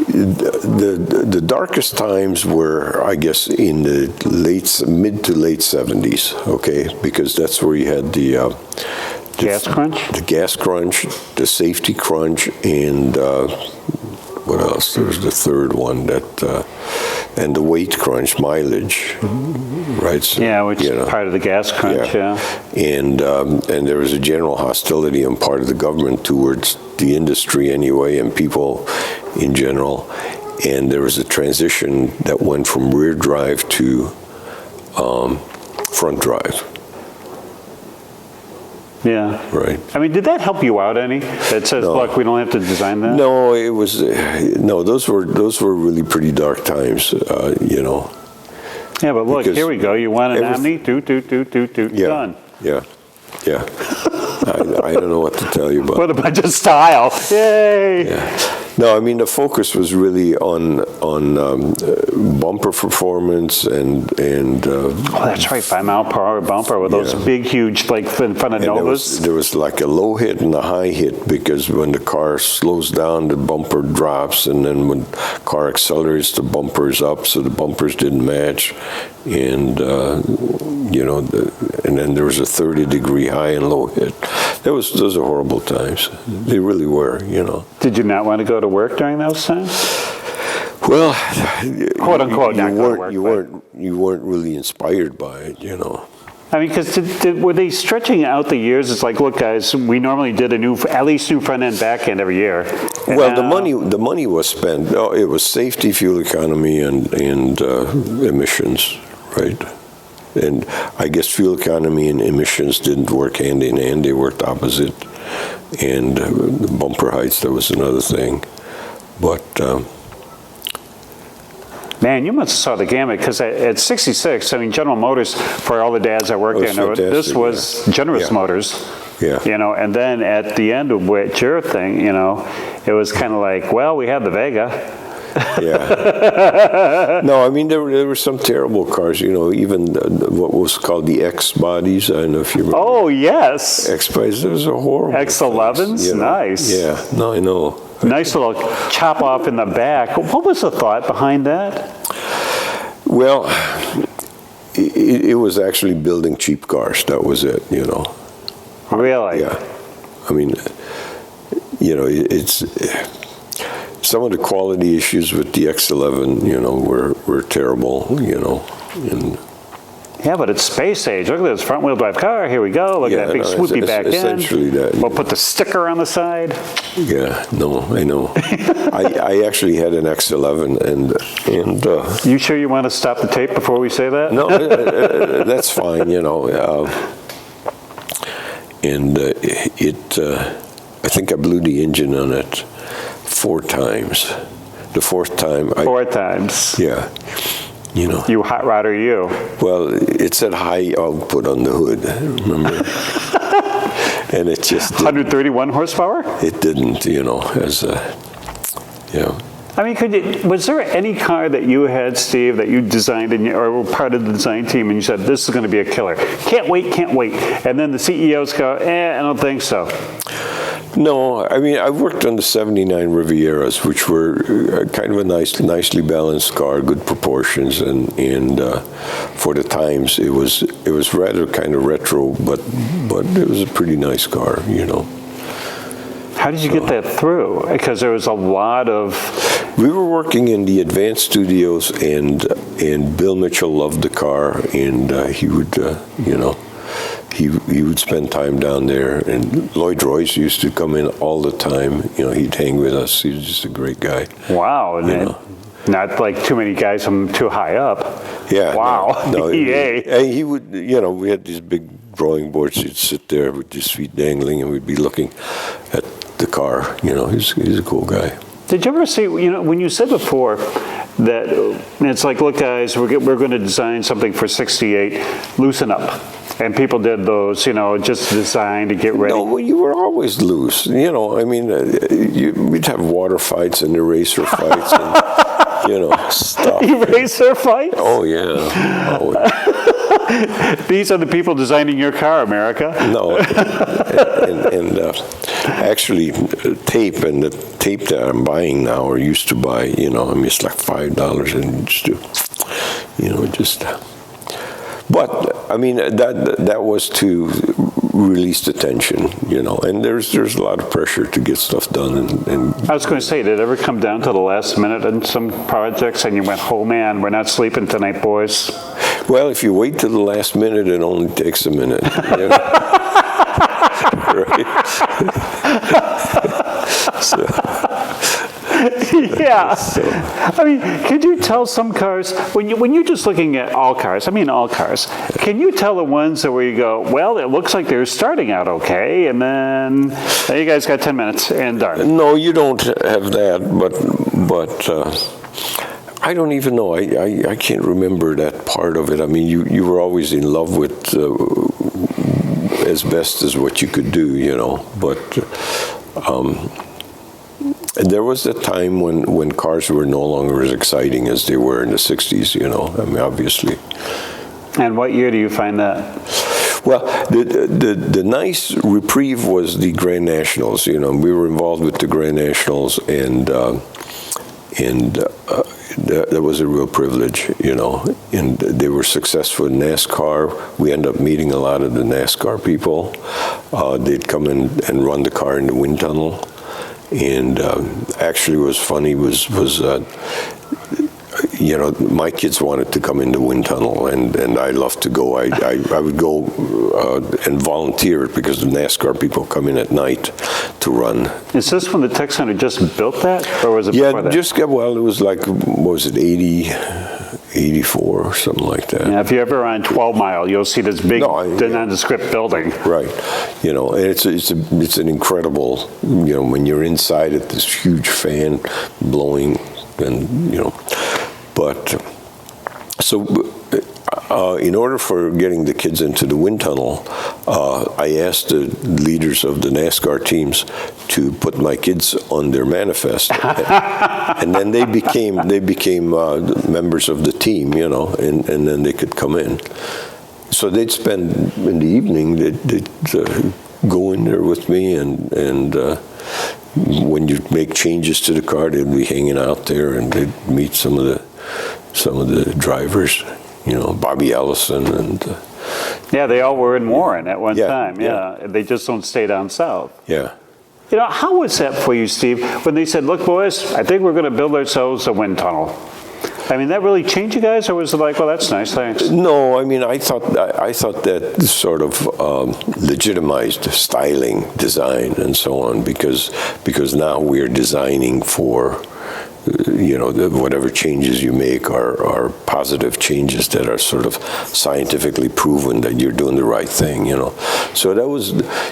the darkest times were, I guess, in the mid to late '70s. Okay, because that's where you had the gas crunch, the safety crunch, and what else? There was the third one and the weight crunch, mileage, right? So, yeah, which is part of the gas crunch. Yeah. And there was a general hostility on part of the government towards the industry anyway, and people in general. And there was a transition that went from rear drive to front drive. Yeah. Right. I mean, did that help you out any? That says, look, we don't have to design that? No, it was, no, those were really pretty dark times, you know. Yeah, but look, here we go. You want an Omni? Done. Yeah. I don't know what to tell you about. What a bunch of style. Yay. Yeah. No, I mean, the focus was really on bumper performance and oh, that's right, 5 mile per hour bumper with those big, huge, like in front of Novas. There was like a low hit and a high hit, because when the car slows down, the bumper drops, and then when the car accelerates, the bumper's up, so the bumpers didn't match, and you know, and then there was a 30-degree high and low hit. Those are horrible times. They really were, you know. Did you not want to go to work during those times? Well, quote unquote, you weren't really inspired by it, you know. I mean, because were they stretching out the years? It's like, look, guys, we normally did at least new front end, back end every year. And well, the money was spent. Oh, it was safety, fuel economy, and emissions, right? And I guess fuel economy and emissions didn't work hand in hand; they worked opposite. And the bumper heights, that was another thing. But man, you must have saw the gamut, because at 66, I mean, General Motors, for all the dads that worked there, this was Generous Motors. Yeah. You know, and then at the end of your thing, you know, it was kind of like, well, we have the Vega. Yeah. No, I mean, there were some terrible cars, you know, even what was called the X bodies. I don't know if you remember. Oh, yes. X bodies, those are horrible. X11s? things, you know. Nice. Yeah, no, I know. Nice little chop off in the back. What was the thought behind that? Well, it was actually building cheap cars. That was it, you know. Really? Yeah. I mean, you know, it's some of the quality issues with the X11, you know, were terrible, you know. And yeah, but it's space age. Look at this front-wheel drive car. Here we go. Look at that big swoopy back end. Essentially that. We'll put the sticker on the side. Yeah, no, I know. I actually had an X11, and You sure you want to stop the tape before we say that? no, that's fine, you know. I think I blew the engine on it 4 times. The 4th time, 4 times. Yeah. You know. You hot rodder, you. Well, it said high output on the hood, remember? And it just 131 horsepower? It didn't, you know, yeah. I mean, was there any car that you had, Steve, that you designed or were part of the design team, and you said, this is going to be a killer? Can't wait. And then the CEOs go, I don't think so. No, I mean, I worked on the 79 Rivieras, which were kind of a nicely balanced car, good proportions, and for the times, it was rather kind of retro, but it was a pretty nice car, you know. How did you get that through? Because there was a lot of... We were working in the advanced studios, and Bill Mitchell loved the car, and he would, you know, he would spend time down there, and Lloyd Royce used to come in all the time. You know, he'd hang with us. He was just a great guy. Wow. Not like too many guys from too high up. Yeah. Wow. No, he would, you know, we had these big drawing boards. He'd sit there with his feet dangling, and we'd be looking at the car. You know, he's a cool guy. Did you ever see, you know, when you said before that it's like, look, guys, we're going to design something for 68, loosen up. And people did those, you know, just designed to get ready. No, well, you were always loose. You know, I mean, we'd have water fights and eraser fights and, you know, stuff. Eraser fights? Oh, yeah. These are the people designing your car, America. No. And actually, tape, and the tape that I'm buying now, or used to buy, you know, I mean, it's like $5 and just to, you know, just... But I mean that was to release the tension, you know. And there's a lot of pressure to get stuff done. And I was going to say, did it ever come down to the last minute in some projects, and you went, "Oh man, we're not sleeping tonight, boys"? Well, if you wait till the last minute, it only takes a minute. You know? Right. Yeah. I mean, could you tell some cars, when you're just looking at all cars, can you tell the ones that where you go, well, it looks like they're starting out okay, and then you guys got 10 minutes and done? No, you don't have that, but I don't even know. I can't remember that part of it. I mean, you were always in love with as best as what you could do, you know, but... And there was a time when cars were no longer as exciting as they were in the 60s, you know, I mean, obviously. And what year do you find that? Well, the nice reprieve was the Grand Nationals, you know. We were involved with the Grand Nationals, and that was a real privilege, you know. And they were successful in NASCAR. We ended up meeting a lot of the NASCAR people. They'd come in and run the car in the wind tunnel. And actually, what was funny was you know, my kids wanted to come in the wind tunnel, and I loved to go. I would go and volunteer because the NASCAR people come in at night to run. Is this when the Tech Center just built that, or was it before that? Yeah, well, it was like, what was it, 84 or something like that. Yeah, if you're ever on 12 Mile, you'll see this big nondescript building. Right, you know, and it's an incredible, you know, when you're inside it, this huge fan blowing, and you know, but so In order for getting the kids into the wind tunnel, I asked the leaders of the NASCAR teams to put my kids on their manifest, and then they became members of the team, you know, and then they could come in. So they'd spend in the evening, they'd go in there with me, and when you make changes to the car, they'd be hanging out there, and they'd meet some of the drivers, you know, Bobby Ellison and. Yeah, they all were in Warren at one time. Yeah, they just don't stay down south. Yeah. You know, how was that for you, Steve, when they said, "Look, boys, I think we're going to build ourselves a wind tunnel"? I mean, that really changed you guys, or was it like, well, that's nice, thanks? No, I mean, I thought that sort of legitimized styling, design, and so on, because now we're designing for, you know, whatever changes you make are positive changes that are sort of scientifically proven that you're doing the right thing, you know. So that was,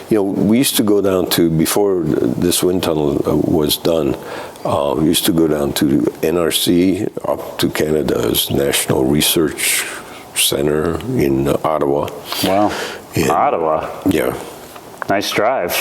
you know, we used to go down to, before this wind tunnel was done, we used to go down to NRC, up to Canada's National Research Center in Ottawa. Wow. And, Ottawa. Yeah. Nice drive.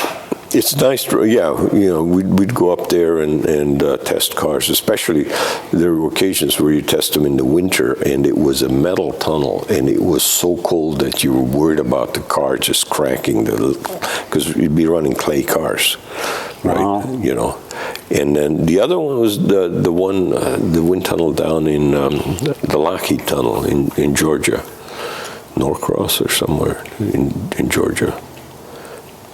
It's nice, yeah. You know, we'd go up there and test cars. Especially, there were occasions where you test them in the winter, and it was a metal tunnel, and it was so cold that you were worried about the car just cracking, because you'd be running clay cars, right? Wow. You know. And then the other one was the wind tunnel down in the Lockheed Tunnel in Georgia, Norcross or somewhere in Georgia.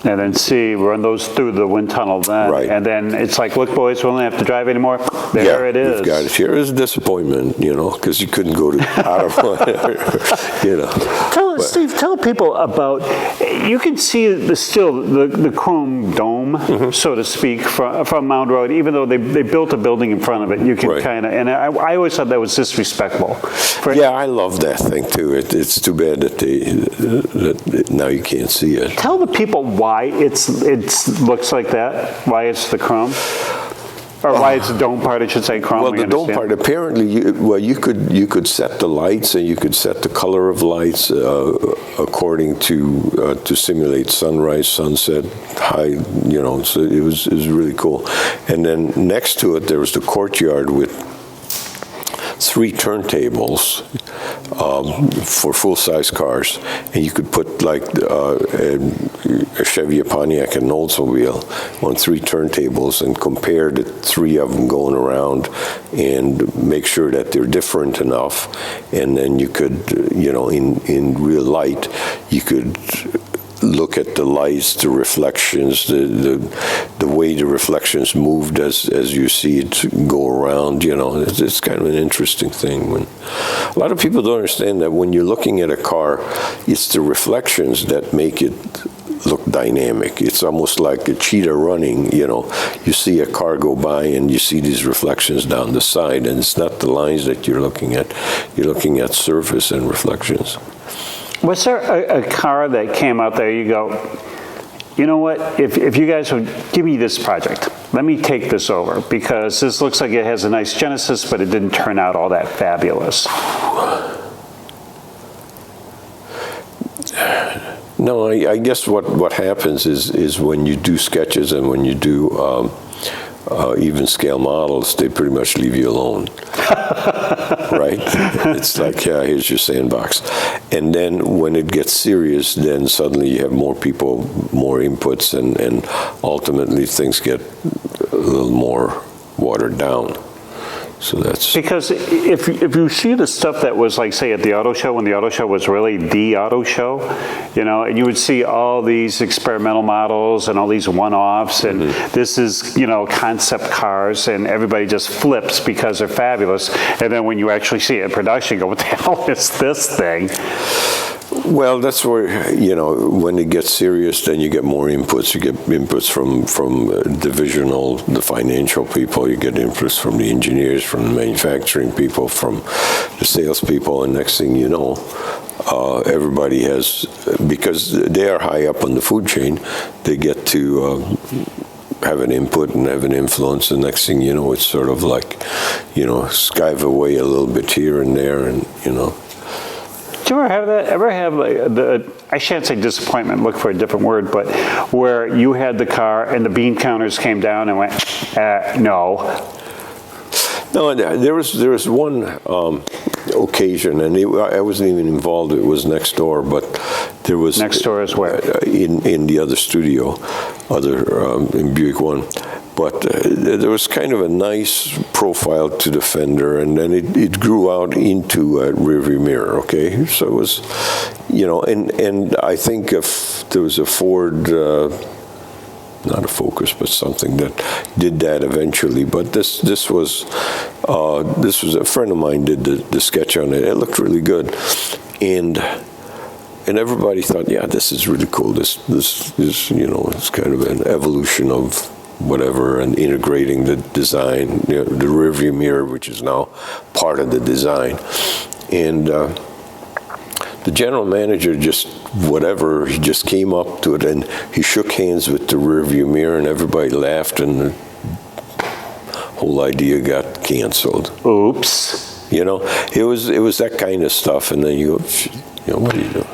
And then run those through the wind tunnel then. Right. And then it's like, look, boys, we don't have to drive anymore. There it is. You've got it. Here is a disappointment, you know, because you couldn't go to Ottawa, you know. Steve, tell people about, you can see the chrome dome, so to speak, from Mound Road, even though they built a building in front of it. You can kind of, and I always thought that was disrespectful. Yeah, I love that thing too. It's too bad that now you can't see it. Tell the people why it looks like that, why it's the chrome. Or why it's the dome part, I should say, chrome. Well, the dome part, apparently, you could set the lights, and you could set the color of lights according to simulate sunrise, sunset, high, you know, so it was really cool. And then next to it, there was the courtyard with 3 turntables for full-size cars, and you could put like a Chevy, a Pontiac, and an Oldsmobile on 3 turntables and compare the 3 of them going around and make sure that they're different enough, and then you could, you know, in real light, you could look at the lights, the reflections, the way the reflections moved as you see it go around. You know, it's kind of an interesting thing. When a lot of people don't understand that when you're looking at a car, it's the reflections that make it look dynamic. It's almost like a cheetah running. You know, you see a car go by and you see these reflections down the side, and it's not the lines that you're looking at. You're looking at surface and reflections. Was there a car that came out there, you go, you know what, if you guys would give me this project, let me take this over, because this looks like it has a nice genesis, but it didn't turn out all that fabulous. No, I guess what happens is when you do sketches and when you do even scale models, they pretty much leave you alone. Right? It's like, yeah, here's your sandbox. And then when it gets serious, then suddenly you have more people, more inputs, and ultimately things get a little more watered down. So that's because if you see the stuff that was like, say, at the auto show, when the auto show was really the auto show, you know, and you would see all these experimental models and all these one-offs, and this is, you know, concept cars, and everybody just flips because they're fabulous. And then when you actually see it in production, you go, what the hell is this thing? Well, that's where, you know, when it gets serious, then you get more inputs. You get inputs from divisional, the financial people. You get inputs from the engineers, from the manufacturing people, from the salespeople. And next thing you know, everybody has, because they are high up on the food chain, they get to have an input and have an influence. And next thing you know, it's sort of like, you know, skive away a little bit here and there, and, you know. Did you ever have that? Ever have I shan't say disappointment, look for a different word, but where you had the car and the bean counters came down and went, no. No, there was one occasion, and I wasn't even involved. It was next door, but there was next door is where in the other studio, in Buick One. But there was kind of a nice profile to the fender, and then it grew out into a rearview mirror. Okay, so it was, and I think if there was a Ford. Not a Focus, but something that did that eventually. But this was a friend of mine did the sketch on it. It looked really good, and everybody thought, yeah, this is really cool. This it's kind of an evolution of whatever, and integrating the design, the rearview mirror, which is now part of the design, and. The general manager he just came up to it and he shook hands with the rearview mirror, and everybody laughed, and the whole idea got canceled. Oops. It was that kind of stuff, and then you go, what are you doing?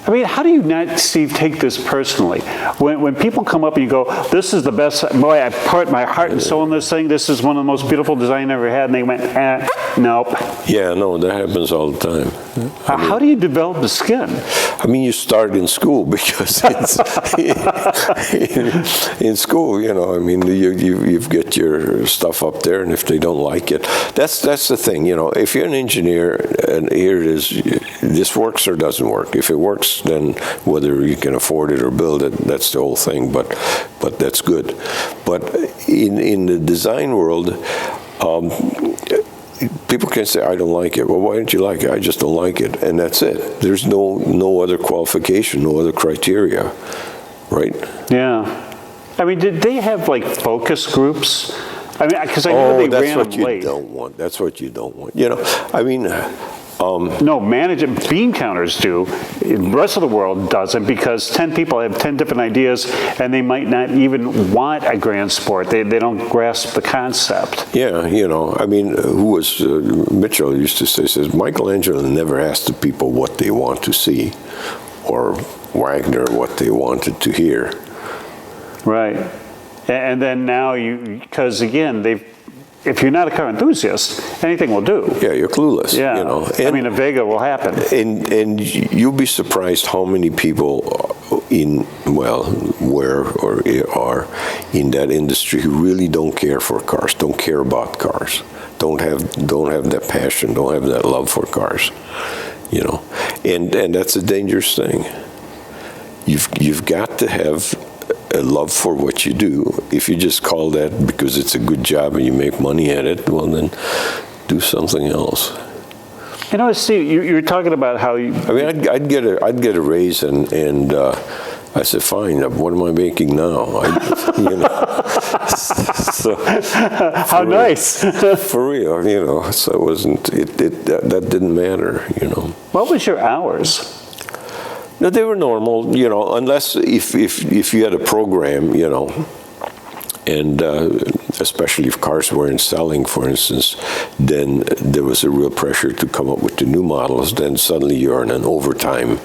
I mean, how do you not, Steve, take this personally? When people come up and you go, this is the best, boy, I put my heart and soul in this thing, this is one of the most beautiful designs I ever had, and they went, nope. Yeah, no, that happens all the time. How do you develop the skin? I mean, you start in school, because it's in school, you've got your stuff up there, and if they don't like it, that's the thing, if you're an engineer, and here it is, this works or doesn't work. If it works, then whether you can afford it or build it, that's the whole thing, but that's good. But in the design world, people can say, I don't like it. Well, why don't you like it? I just don't like it, and that's it. There's no other qualification, no other criteria, right? Yeah. I mean, did they have focus groups? I mean, because I know they ran them late. That's what you don't want. I mean. No, bean counters do. The rest of the world doesn't, because 10 people have 10 different ideas, and they might not even want a grand sport. They don't grasp the concept. Yeah, I mean, who was Mitchell used to says Michelangelo never asked the people what they want to see, or Wagner what they wanted to hear. Right. And then now because again, if you're not a car enthusiast, anything will do. Yeah, you're clueless. Yeah, I mean, a Vega will happen. And you'll be surprised how many people are in that industry who really don't care for cars, don't care about cars, don't have that passion, don't have that love for cars, and that's a dangerous thing. You've got to have a love for what you do. If you just call that because it's a good job and you make money at it, well, then do something else. Steve, you were talking about how you... I mean, I'd get a raise, and I said, fine. What am I making now? So, how nice. For real, So it wasn't. That didn't matter. What was your hours? No, they were normal, unless if you had a program, and especially if cars weren't selling, for instance, then there was a real pressure to come up with the new models. Then suddenly you're on an overtime,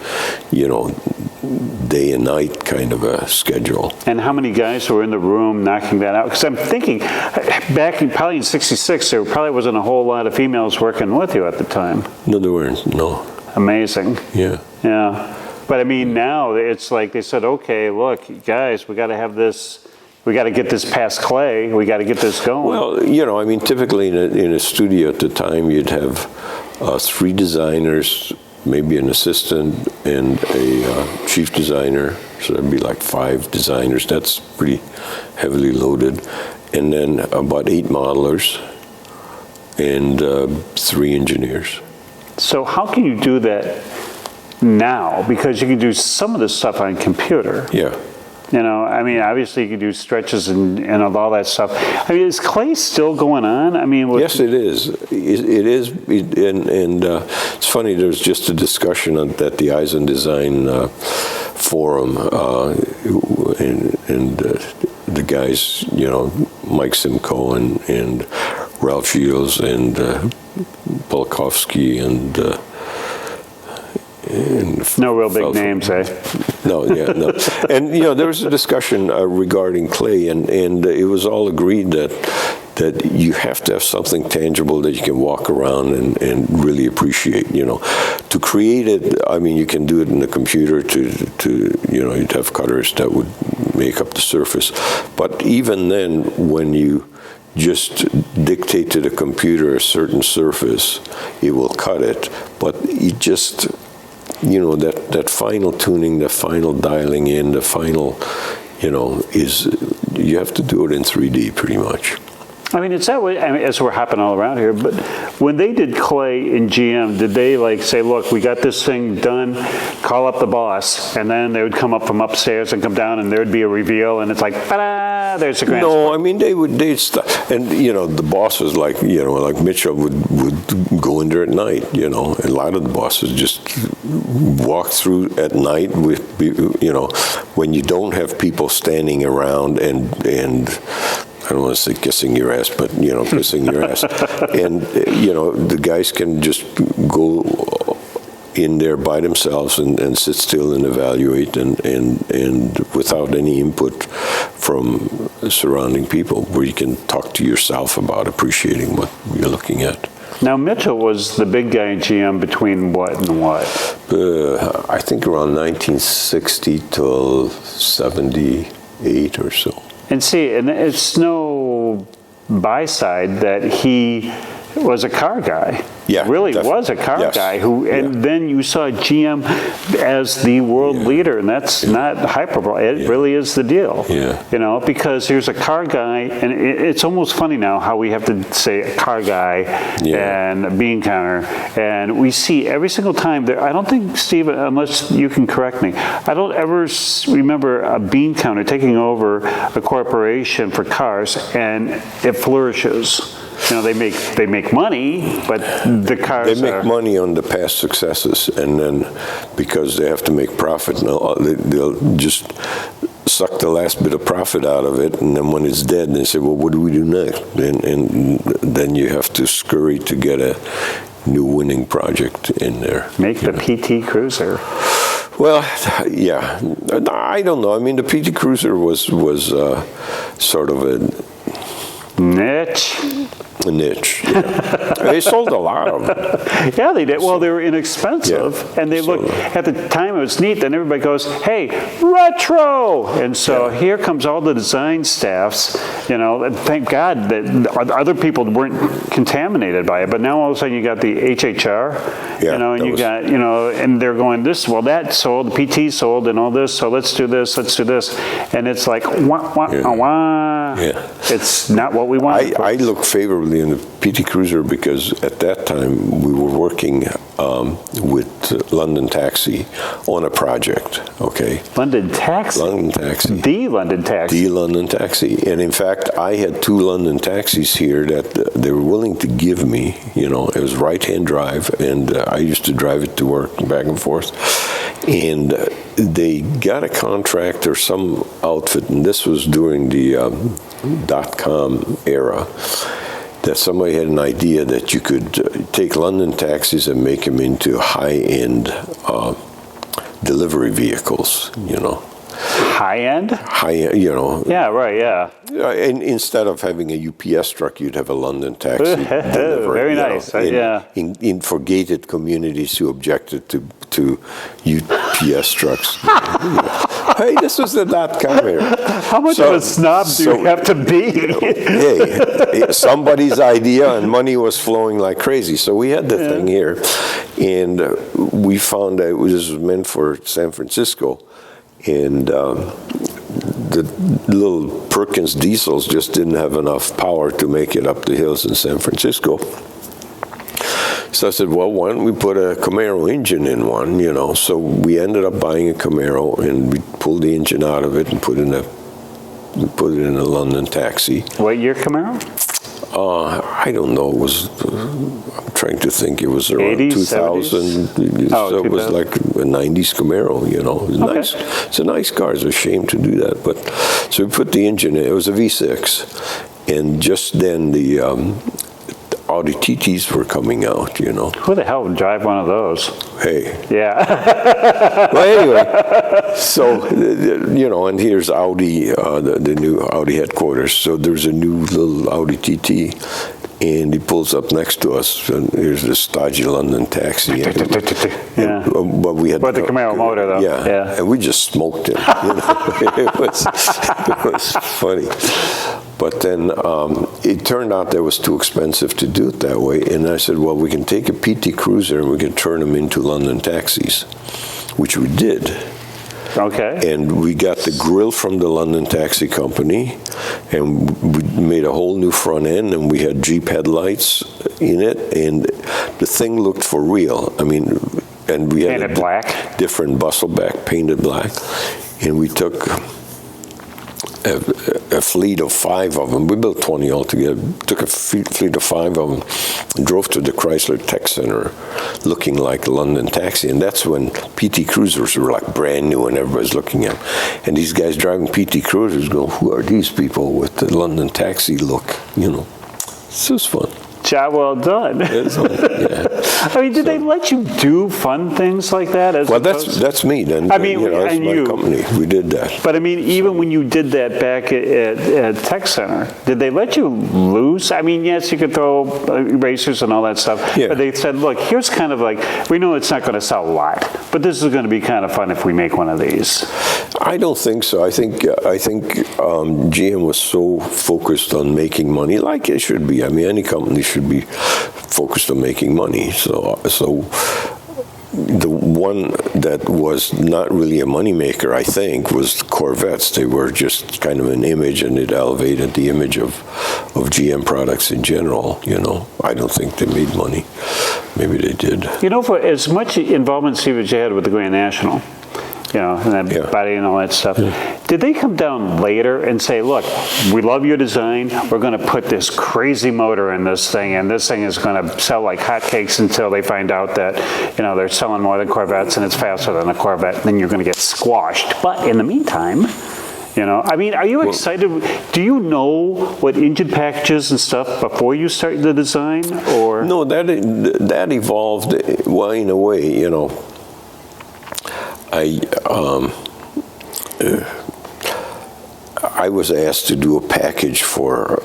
day and night kind of a schedule. And how many guys were in the room knocking that out? Because I'm thinking, probably in '66, there probably wasn't a whole lot of females working with you at the time. No, there weren't, no. Amazing. Yeah. Yeah. But I mean, now it's like they said, okay, look, guys, we got to have this, we got to get this past clay, we got to get this going. Well, I mean, typically in a studio at the time, you'd have 3 designers, maybe an assistant, and a chief designer. So that'd be like 5 designers. That's pretty heavily loaded. And then about 8 modelers and 3 engineers. So how can you do that now? Because you can do some of this stuff on computer. Yeah. I mean, obviously you can do stretches and all that stuff. I mean, is clay still going on? I mean, yes, it is. It is, and it's funny. There's just a discussion at the Eisen Design forum, and the guys, Mike Simcoe and Ralph Shields and Polkowski and No real big names, eh? No, yeah, no. And, there was a discussion regarding clay, and it was all agreed that you have to have something tangible that you can walk around and really appreciate, To create it, I mean, you can do it in the computer you'd have cutters that would make up the surface. But even then, when you just dictate to the computer a certain surface, it will cut it. But it just, that final tuning, the final dialing in, the final, you have to do it in 3D pretty much. I mean, it's that way, as we're hopping all around here, but when they did clay in GM, did they say, look, we got this thing done, call up the boss, and then they would come up from upstairs and come down and there'd be a reveal and it's like, ta-da, there's a grand No, I mean, they'd stop, and, the bosses like Mitchell would go in there at night, a lot of the bosses just walk through at night with, when you don't have people standing around and I don't want to say kissing your ass, but, kissing your ass. And, the guys can just go in there by themselves and sit still and evaluate and without any input from surrounding people, where you can talk to yourself about appreciating what you're looking at. Now, Mitchell was the big guy in GM between what and what? I think around 1960 till 78 or so. And see, and it's no by-side that he was a car guy. Yeah, really was a car guy who, and then you saw GM as the world leader, and that's not hyperbole. It really is the deal. Yeah. Because here's a car guy, and it's almost funny now how we have to say a car guy and a bean counter, and we see every single time there. I don't think, Steve, unless you can correct me, I don't ever remember a bean counter taking over a corporation for cars and it flourishes. They make money, but the cars They make money on the past successes, and then because they have to make profit, they'll just suck the last bit of profit out of it, and then when it's dead, they say, well, what do we do next? And then you have to scurry to get a new winning project in there. Make the PT Cruiser. Well, yeah, I don't know. I mean, the PT Cruiser was sort of a niche. Yeah. They sold a lot of them. Yeah, they did. Well, they were inexpensive, and they looked, at the time it was neat, then everybody goes, hey, retro! And so here comes all the design staffs, and thank God that other people weren't contaminated by it, but now all of a sudden you got the HHR, and you got, and they're going, that sold, the PT sold, and all this, so let's do this, and it's like, wah, wah, wah. Yeah. It's not what we want. I look favorably in the PT Cruiser because at that time we were working with London Taxi on a project, okay? London Taxi? London Taxi. The London Taxi. The London Taxi. And in fact, I had 2 London taxis here that they were willing to give me, it was right-hand drive, and I used to drive it to work back and forth. And they got a contract or some outfit, and this was during the .com era, that somebody had an idea that you could take London taxis and make them into high-end delivery vehicles, High-end? High-end, Yeah, right, yeah. And instead of having a UPS truck, you'd have a London taxi. Very nice, yeah. In for gated communities who objected to UPS trucks. Hey, this was the .com era. How much of a snob do you have to be? Hey, somebody's idea, and money was flowing like crazy. So we had the thing here, and we found that it was meant for San Francisco. And the little Perkins diesels just didn't have enough power to make it up the hills in San Francisco. So I said, well, why don't we put a Camaro engine in one, So we ended up buying a Camaro, and we pulled the engine out of it and put it in a London taxi. What year Camaro? I don't know. It was, I'm trying to think, it was around 80s, 2000. 70s? So it was like a 90s Camaro, It was nice. It's a nice car. It's a shame to do that. But so we put the engine in. It was a V6. And just then Audi TTs were coming out, you know. Who the hell would drive one of those? Hey. Yeah. Well, anyway, so, you know, and here's Audi, the new Audi headquarters. So there's a new little Audi TT, and he pulls up next to us, and here's this stodgy London taxi. Yeah. But we had the Camaro motor, though. Yeah. And we just smoked him. You know? it was funny. But then it turned out that it was too expensive to do it that way. And I said, well, we can take a PT Cruiser and we can turn them into London taxis, which we did. Okay. And we got the grill from the London Taxi Company, and we made a whole new front end, and we had Jeep headlights in it, and the thing looked for real. I mean, and we had painted black, different bustle back, painted black, and we took a fleet of 5 of them. We built 20 altogether. Took a fleet of 5 of them and drove to the Chrysler Tech Center looking like a London taxi. And that's when PT Cruisers were like brand new and everybody's looking at them. And these guys driving PT Cruisers go, who are these people with the London taxi look? You know, it's just fun. Job well done. Yeah. I mean, did they let you do fun things like that? Well, that's me. Then I mean, you know, that's my company. We did that. But I mean, even when you did that back at Tech Center, did they let you loose? I mean, yes, you could throw erasers and all that stuff. Yeah. But they said, look, here's kind of like, we know it's not going to sell a lot, but this is going to be kind of fun if we make one of these. I don't think so. I think GM was so focused on making money, like it should be. I mean, any company should be focused on making money. So the one that was not really a moneymaker, I think, was Corvettes. They were just kind of an image, and it elevated the image of GM products in general. You know, I don't think they made money. Maybe they did. You know, for as much involvement, Steve, as you had with the Grand National, you know, and that body and all that stuff. Yeah. Did they come down later and say, look, we love your design. We're going to put this crazy motor in this thing, and this thing is going to sell like hotcakes until they find out that, you know, they're selling more than Corvettes and it's faster than a Corvette, and then you're going to get squashed. But in the meantime, you know, I mean, are you excited? Do you know what engine packages and stuff before you start the design? Or no, that evolved, well, in a way, you know. I was asked to do a package for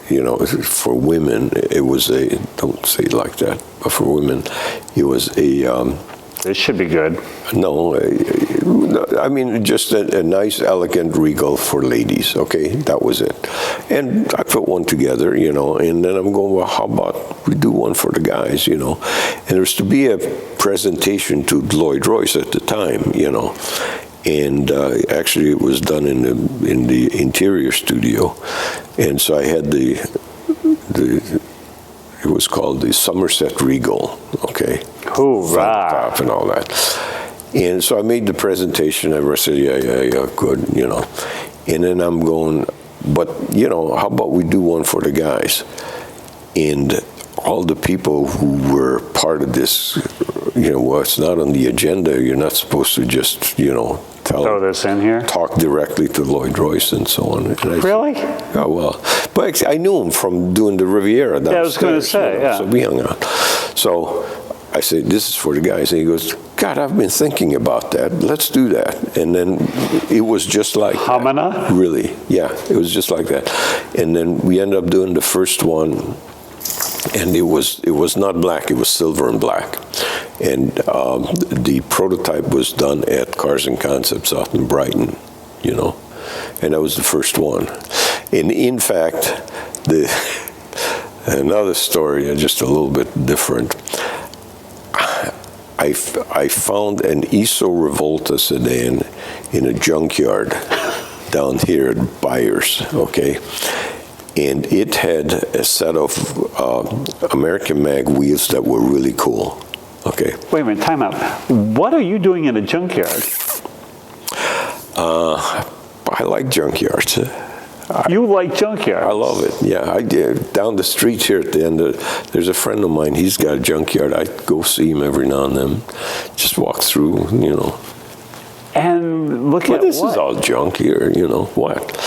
you know, for women. It was a, don't say it like that, but for women, it was a. It should be good. No, I mean, just a nice, elegant Regal for ladies, okay? That was it. And I put one together, you know, and then I'm going, well, how about we do one for the guys, you know? And there was to be a presentation to Lloyd-Royce at the time, you know. And actually, it was done in the interior studio. And so I had it was called the Somerset Regal, okay? Hoorah! Top and all that. And so I made the presentation. Everyone said, yeah, good, you know. And then I'm going, but, you know, how about we do one for the guys? And all the people who were part of this, you know, well, it's not on the agenda. You're not supposed to just, you know, throw this in here? Talk directly to Lloyd-Royce and so on. And really? Oh, well. But I knew him from doing the Riviera downstairs. Yeah, I was going to say, you know, yeah. So we hung out. So I said, this is for the guys. And he goes, God, I've been thinking about that. Let's do that. And then it was just like Hamana? That. Really. Yeah, it was just like that. And then we ended up doing the first one. And it was not black, it was silver and black. And the prototype was done at Cars and Concepts out in Brighton, you know. And that was the first one. And in fact, another story, just a little bit different. I found an ISO Revolta sedan in a junkyard down here at Byers, okay? And it had a set of American Mag wheels that were really cool. Okay. Wait a minute, time out. What are you doing in a junkyard? I like junkyards. You like junkyards? I love it. Yeah, I did. Down the street here at the end, there's a friend of mine. He's got a junkyard. I go see him every now and then. Just walk through, you know. And look but at this what? is all junk here, you know. What?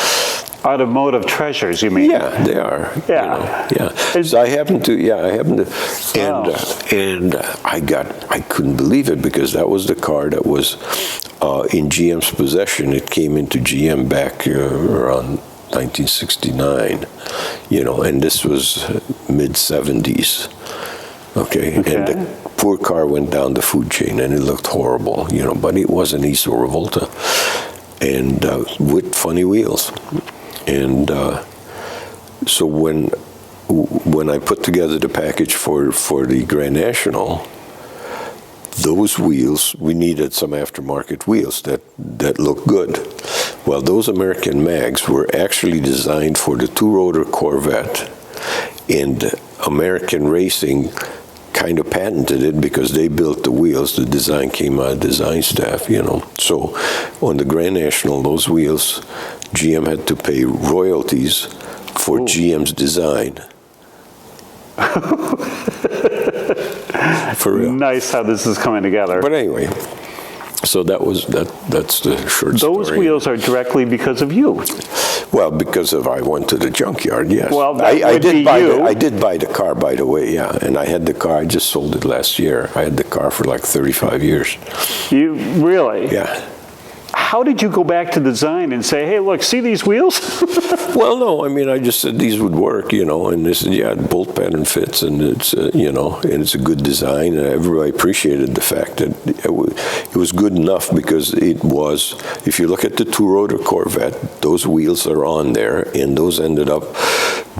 automotive treasures, you mean? Yeah, they are. Yeah. So I happen to, and I couldn't believe it because that was the car that was in GM's possession. It came into GM back around 1969, and this was mid-70s. Okay, and the poor car went down the food chain, and it looked horrible, but it was an Iso Revolta, and with funny wheels. And so when I put together the package for the Grand National, those wheels, we needed some aftermarket wheels that looked good. Well, those American mags were actually designed for the two-rotor Corvette, and American Racing kind of patented it because they built the wheels. The design came out of design staff, So on the Grand National, those wheels, GM had to pay royalties for GM's design. For real. Nice how this is coming together. But anyway, so that's the short story. Those wheels are directly because of you. Well, because I went to the junkyard, yes. Well, I did buy the car, by the way, yeah. And I had the car. I just sold it last year. I had the car for like 35 years. You really? Yeah. How did you go back to design and say, hey, look, see these wheels? Well, no, I just said these would work, and they said, yeah, bolt pattern fits, and it's, and it's a good design, and everybody appreciated the fact that it was good enough because it was, if you look at the two-rotor Corvette, those wheels are on there, and those ended up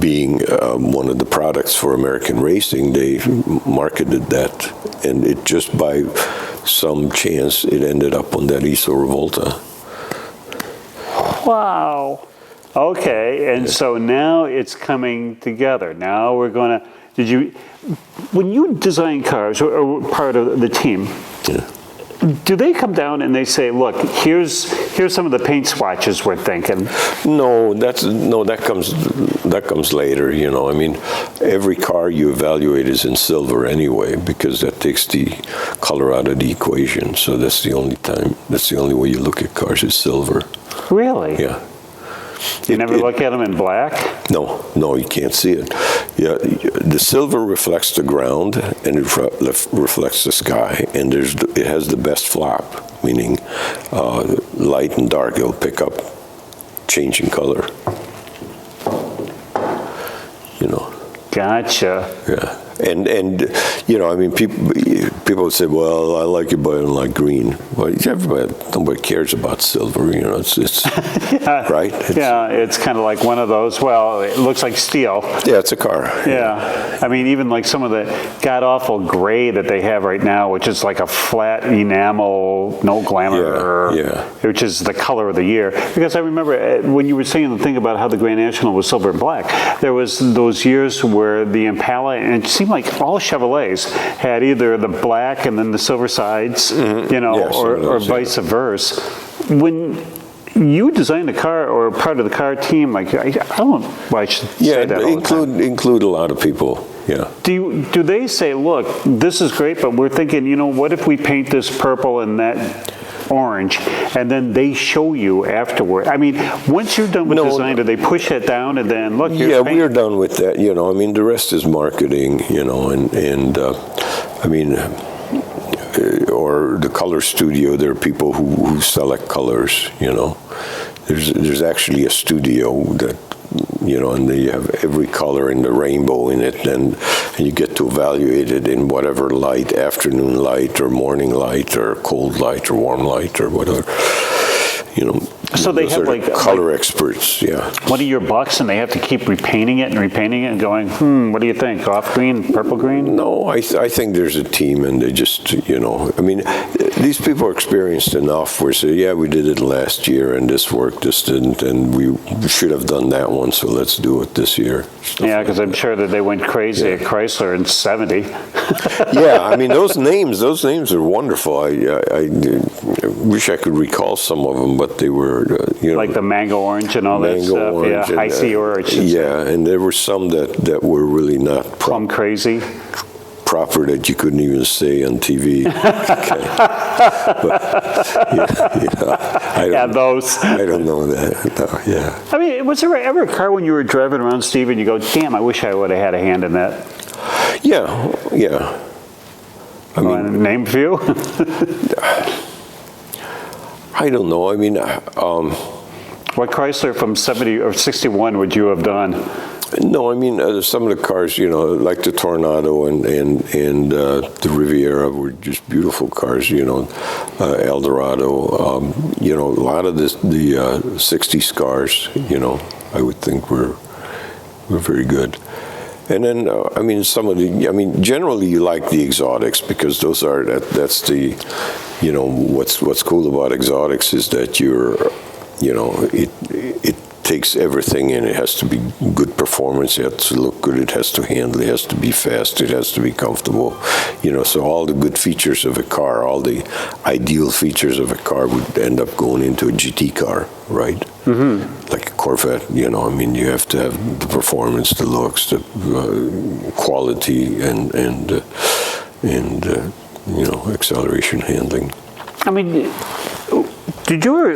being one of the products for American Racing. They marketed that, and it just by some chance, it ended up on that Iso Revolta. Wow. Okay, and so now it's coming together. Now we're going to, when you design cars or part of the team, do they come down and they say, look, here's some of the paint swatches we're thinking? No, that comes later, every car you evaluate is in silver anyway, because that takes the color out of the equation. So that's the only way you look at cars is silver. Really? Yeah. You never look at them in black? No, you can't see it. Yeah, the silver reflects the ground and it reflects the sky, and it has the best flop, meaning light and dark. It'll pick up changing color. Gotcha. Yeah. And people would say, well, I like it, but I don't like green. Well, nobody cares about silver, it's yeah. Right? It's kind of like one of those, well, it looks like steel. Yeah, it's a car. Yeah. Even like some of the god-awful gray that they have right now, which is like a flat enamel, no glamour, which is the color of the year. Because I remember when you were saying the thing about how the Grand National was silver and black, there was those years where the Impala, and it seemed like all Chevrolets had either the black and then the silver sides, or vice versa. When you designed a car or part of the car team, I don't know why I should say that all the time. Include a lot of people. Yeah. Do they say, look, this is great, but we're thinking, what if we paint this purple and that orange, and then they show you afterward? Once you're done with design, do they push it down and then look? Yeah, we're done with that. The rest is marketing. Or the color studio. There are people who select colors. There's actually a studio that. And they have every color in the rainbow in it, and you get to evaluate it in whatever light, afternoon light or morning light or cold light or warm light or whatever. So they have color experts, yeah. One of your bucks, and they have to keep repainting it and going, what do you think? Off green, purple green? No, I think there's a team, and they just, these people are experienced enough where they say, yeah, we did it last year, and this worked, this didn't, and we should have done that one, so let's do it this year. Yeah, because I'm sure that they went crazy at Chrysler in 70. Yeah, those names are wonderful. I wish I could recall some of them, but they were, like the mango orange and all that stuff. Orange and, icy orange. Yeah, and there were some that were really not plum crazy. proper that you couldn't even say on TV. Okay. But, I don't know that. No, yeah. I mean, was there ever a car when you were driving around, Steve, and you go, damn, I wish I would have had a hand in that? Yeah. I mean, name a few? I don't know. I mean, what Chrysler from 70 or 61 would you have done? No, I mean, some of the cars, like the Tornado and the Riviera were just beautiful cars, Eldorado, a lot of the 60s cars, I would think were very good. And then, generally you like the exotics because that's the, what's cool about exotics is that it takes everything in. It has to be good performance. It has to look good. It has to handle. It has to be fast. It has to be comfortable. So all the good features of a car, all the ideal features of a car would end up going into a GT car, right? Mm-hmm. Like a Corvette, you have to have the performance, the looks, the quality, and acceleration handling. I mean, did you ever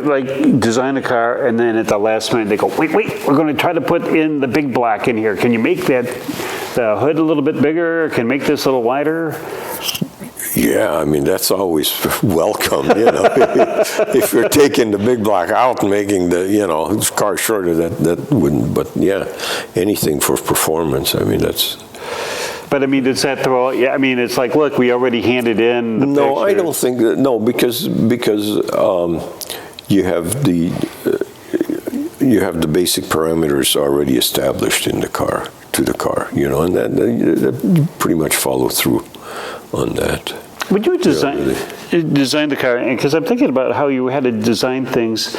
design a car and then at the last minute they go, wait, we're going to try to put in the big black in here. Can you make the hood a little bit bigger? Can you make this a little wider? Yeah, I mean, that's always welcome, If you're taking the big block out and making the, car shorter, that wouldn't, but yeah, anything for performance, I mean, that's... But I mean, does that throw? Yeah, I mean, it's like, look, we already handed in the No, pictures. I don't think that. No, because you have the basic parameters already established in the car and that you pretty much follow through on that. Would you design the car? Because I'm thinking about how you had to design things.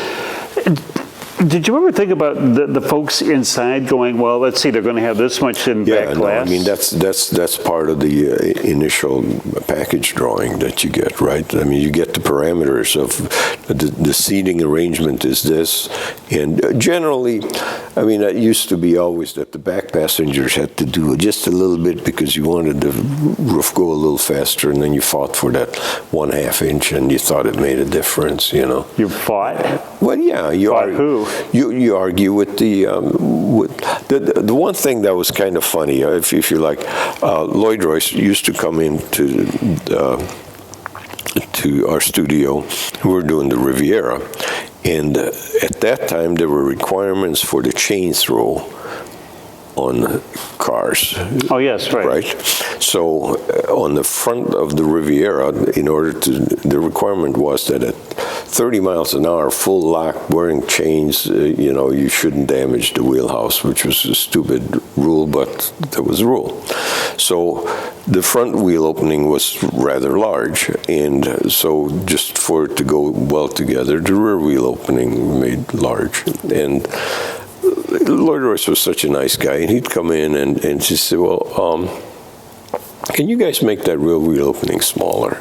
Did you ever think about the folks inside going, well, let's see, they're going to have this much in back glass? I mean, that's part of the initial package drawing that you get, right? I mean, you get the parameters of the seating arrangement is this, and generally, I mean, that used to be always that the back passengers had to do just a little bit because you wanted the roof go a little faster, and then you fought for that 1/2 inch, and you thought it made a difference, You fought? Well, yeah, you fought who? You argue with the one thing that was kind of funny, if you like, Lloyd Royce used to come into to our studio. We were doing the Riviera, and at that time there were requirements for the chain throw on cars. Oh yes, right. Right. So on the front of the Riviera, the requirement was that at 30 miles an hour, full lock, wearing chains, you shouldn't damage the wheelhouse, which was a stupid rule, but that was the rule. So the front wheel opening was rather large, and so just for it to go well together, the rear wheel opening made large. And Lloyd Royce was such a nice guy, and he'd come in and she said, well, can you guys make that rear wheel opening smaller?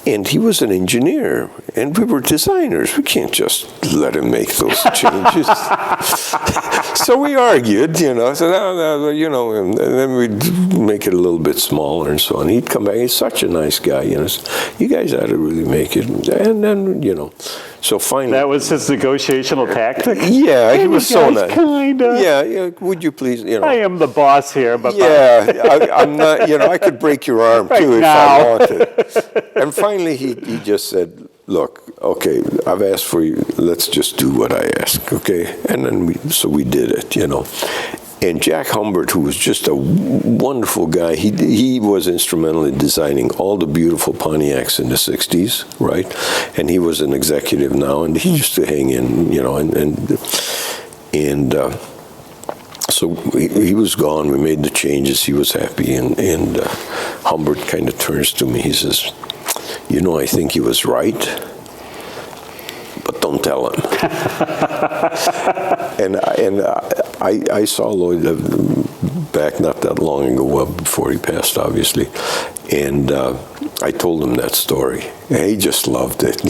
And he was an engineer, and we were designers. We can't just let him make those changes. So we argued, so no, and then we'd make it a little bit smaller and so on. He'd come back. He's such a nice guy, You guys ought to really make it. And then, so finally. That was his negotiational tactic? Yeah, he was so nice. Kinda. Yeah, would you please, I am the boss here, but. Yeah, I'm not, I could break your arm right too now. if I wanted. And finally, he just said, look, okay, I've asked for you, let's just do what I ask, okay? And then we did it, And Jack Humbert, who was just a wonderful guy, he was instrumental in designing all the beautiful Pontiacs in the 60s, right? And he was an executive now, and he used to hang in, so he was gone. We made the changes. He was happy, and Humbert kind of turns to me. He says, I think he was right, but don't tell him. and I saw Lloyd back not that long ago, well, before he passed, obviously, and I told him that story. And he just loved it,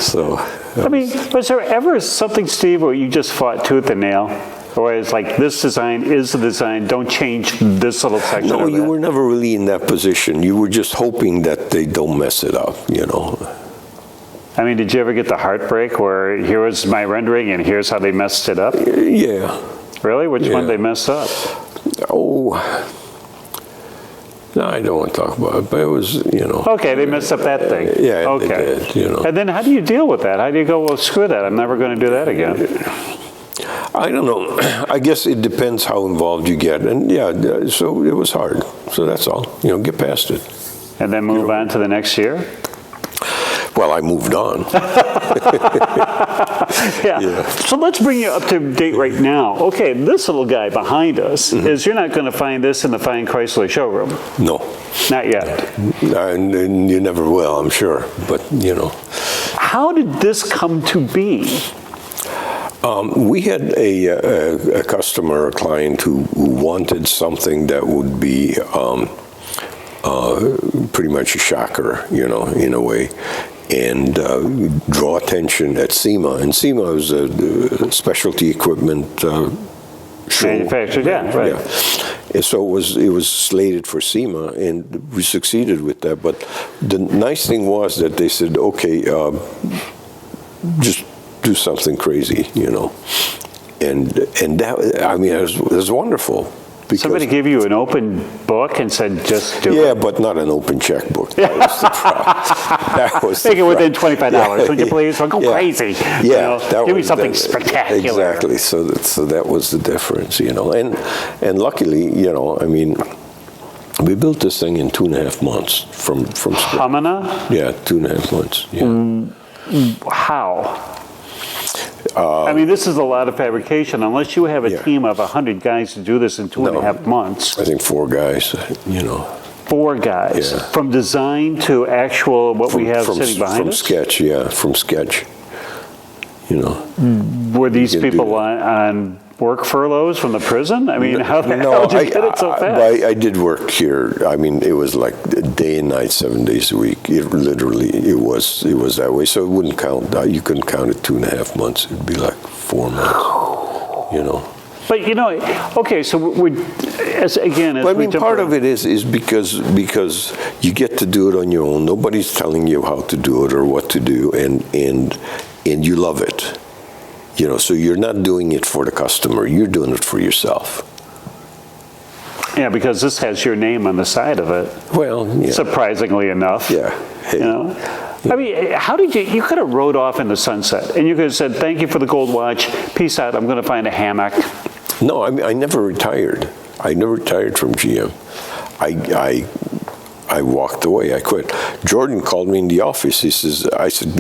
So. I mean, was there ever something, Steve, where you just fought tooth and nail? Or it's like, this design is the design, don't change this little section No, of you that? were never really in that position. You were just hoping that they don't mess it up, you know. I mean, did you ever get the heartbreak where here was my rendering and here's how they messed it up? Yeah. Really? Which one Yeah. they messed up? Oh, no, I don't want to talk about it, but it was, you know. Okay, they messed up that thing. Yeah, okay. they did, you know. And then how do you deal with that? How do you go, well, screw that, I'm never going to do that again? I don't know. I guess it depends how involved you get. And yeah, so it was hard. So that's all. You know, get past it. And then move on to the next year? Well, I moved on. Yeah. So let's bring you up to date right now. Okay, this little guy behind us is, you're not going to find this in the fine Chrysler showroom. No. Not yet. And you never will, I'm sure. But, you know. How did this come to be? We had a customer, a client who wanted something that would be pretty much a shocker, you know, in a way, and draw attention at SEMA. And SEMA was a specialty equipment show. Manufactured, yeah, right. Yeah. And so it was slated for SEMA, and we succeeded with that. But the nice thing was that they said, okay, just do something crazy, you know. And that, I mean, it was wonderful. Somebody gave you an open book and said, just do it. Yeah, but not an open checkbook. That was the problem. That was Make it within $25, would you please? I'll go crazy. Yeah, You know, give me something spectacular. Exactly. So that was the difference, you know. And luckily, you know, I mean, we built this thing in 2.5 months from scratch. Hamana? Yeah, 2.5 months. Yeah. How? I mean, this is a lot of fabrication. Unless you have a team of 100 guys to do this in 2.5 months. I think 4 guys, you know. 4 guys. Yeah. From design to actual, what we have sitting behind us? From sketch, yeah, from sketch. You know. Were these people on work furloughs from the prison? I mean, how the hell did you get it so fast? I did work here. I mean, it was like day and night, 7 days a week. It literally, it was that way. So it wouldn't count. You couldn't count it 2.5 months. It'd be like 4 months. You know. But you know, okay. So I mean, part of it is because you get to do it on your own. Nobody's telling you how to do it or what to do, and you love it. You know, so you're not doing it for the customer, you're doing it for yourself. Yeah, because this has your name on the side of it. Well, yeah. Surprisingly enough. Yeah. Hey. You know? I mean, how did you could have rode off in the sunset, and you could have said, thank you for the gold watch, peace out, I'm going to find a hammock. No, I mean, I never retired. I never retired from GM. I walked away. I quit. Jordan called me in the office. I said,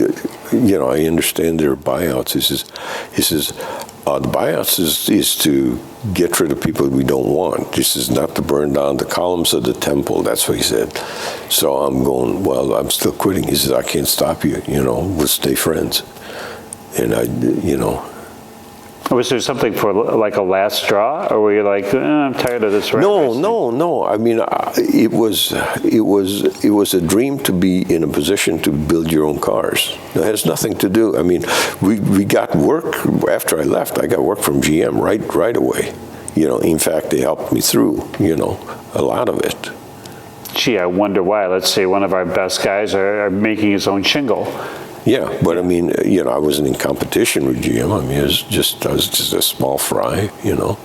you know, I understand there are buyouts. He says, the buyouts is to get rid of people we don't want. This is not to burn down the columns of the temple. That's what he said. So I'm going, well, I'm still quitting. He says, I can't stop you. You know, we'll stay friends. And you know. Was there something for like a last straw, or were you like, I'm tired of this? No. I mean, it was a dream to be in a position to build your own cars. It has nothing to do. I mean, we got work after I left. I got work from GM right away. You know, in fact, they helped me through. You know, a lot of it. Gee, I wonder why. Let's say one of our best guys are making his own shingle. Yeah, but I mean, you know, I wasn't in competition with GM. I mean, I was just a small fry, you know.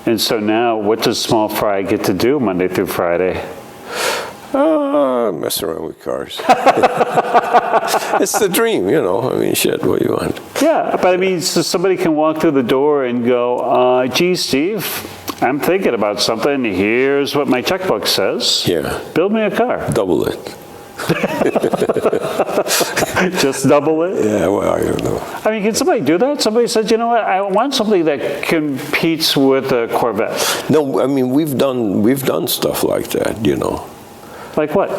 And so now, what does small fry get to do Monday through Friday? Mess around with cars. It's the dream, you know. I mean, shit, what do you want? Yeah, but I mean, so somebody can walk through the door and go, gee, Steve, I'm thinking about something. Here's what my checkbook says. Yeah. Build me a car. Double it. Just double it? Yeah, well, I don't know. I mean, can somebody do that? Somebody says, you know what, I want something that competes with a Corvette. No, I mean, we've done stuff like that, you know. Like what?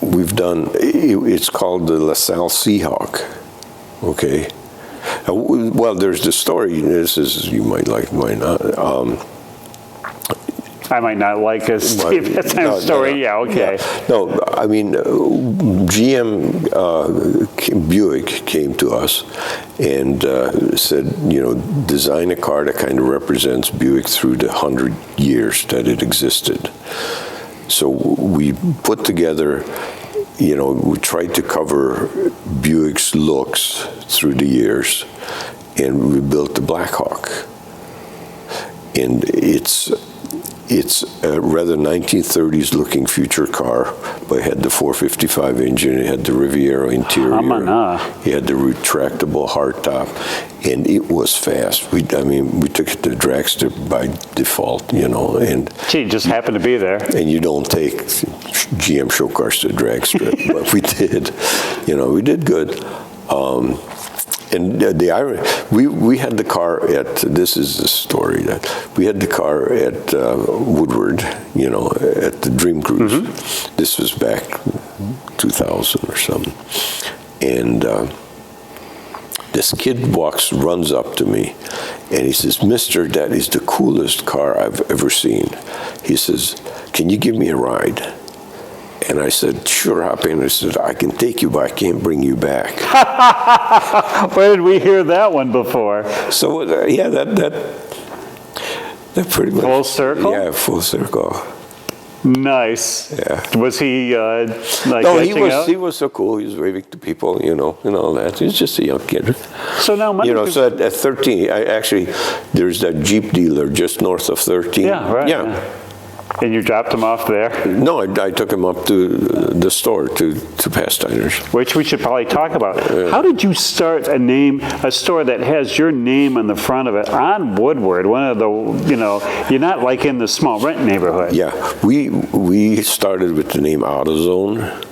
We've done, it's called the LaSalle Seahawk, okay? Well, there's the story, this is, you might like, might not. I might not like a Steve Pasteiner story. Yeah, okay. Yeah. No, I mean, GM Buick came to us and said, design a car that kind of represents Buick through the 100 years that it existed. So we put together, we tried to cover Buick's looks through the years, and we built the Blackhawk. And it's a rather 1930s looking future car, but it had the 455 engine, it had the Riviera interior, it had the retractable hardtop, and it was fast. We took it to Dragster by default, and Gee, just happened to be there. And you don't take GM show cars to Dragster, but we did. We did good. And we had the car at, this is the story, that we had the car at Woodward, at the Dream Cruise. Mm-hmm. This was back 2000 or something. And this kid runs up to me, and he says, "Mister, that is the coolest car I've ever seen." He says, "Can you give me a ride?" And I said, "Sure, hop in." I said, "I can take you, but I can't bring you back." Where did we hear that one before? So, that pretty much. Full circle? Yeah, full circle. Nice. Yeah. Was he No, he was so cool. He was waving to people, and all that. He was just a young kid. So now, so at 13, there's that Jeep dealer just north of 13. Yeah, right. Yeah. And you dropped him off there? No, I took him up to the store, to Pasteiner's. Which we should probably talk about. How did you start a store that has your name on the front of it on Woodward, one of the, you're not like in the small rent neighborhood. Yeah, we started with the name AutoZone.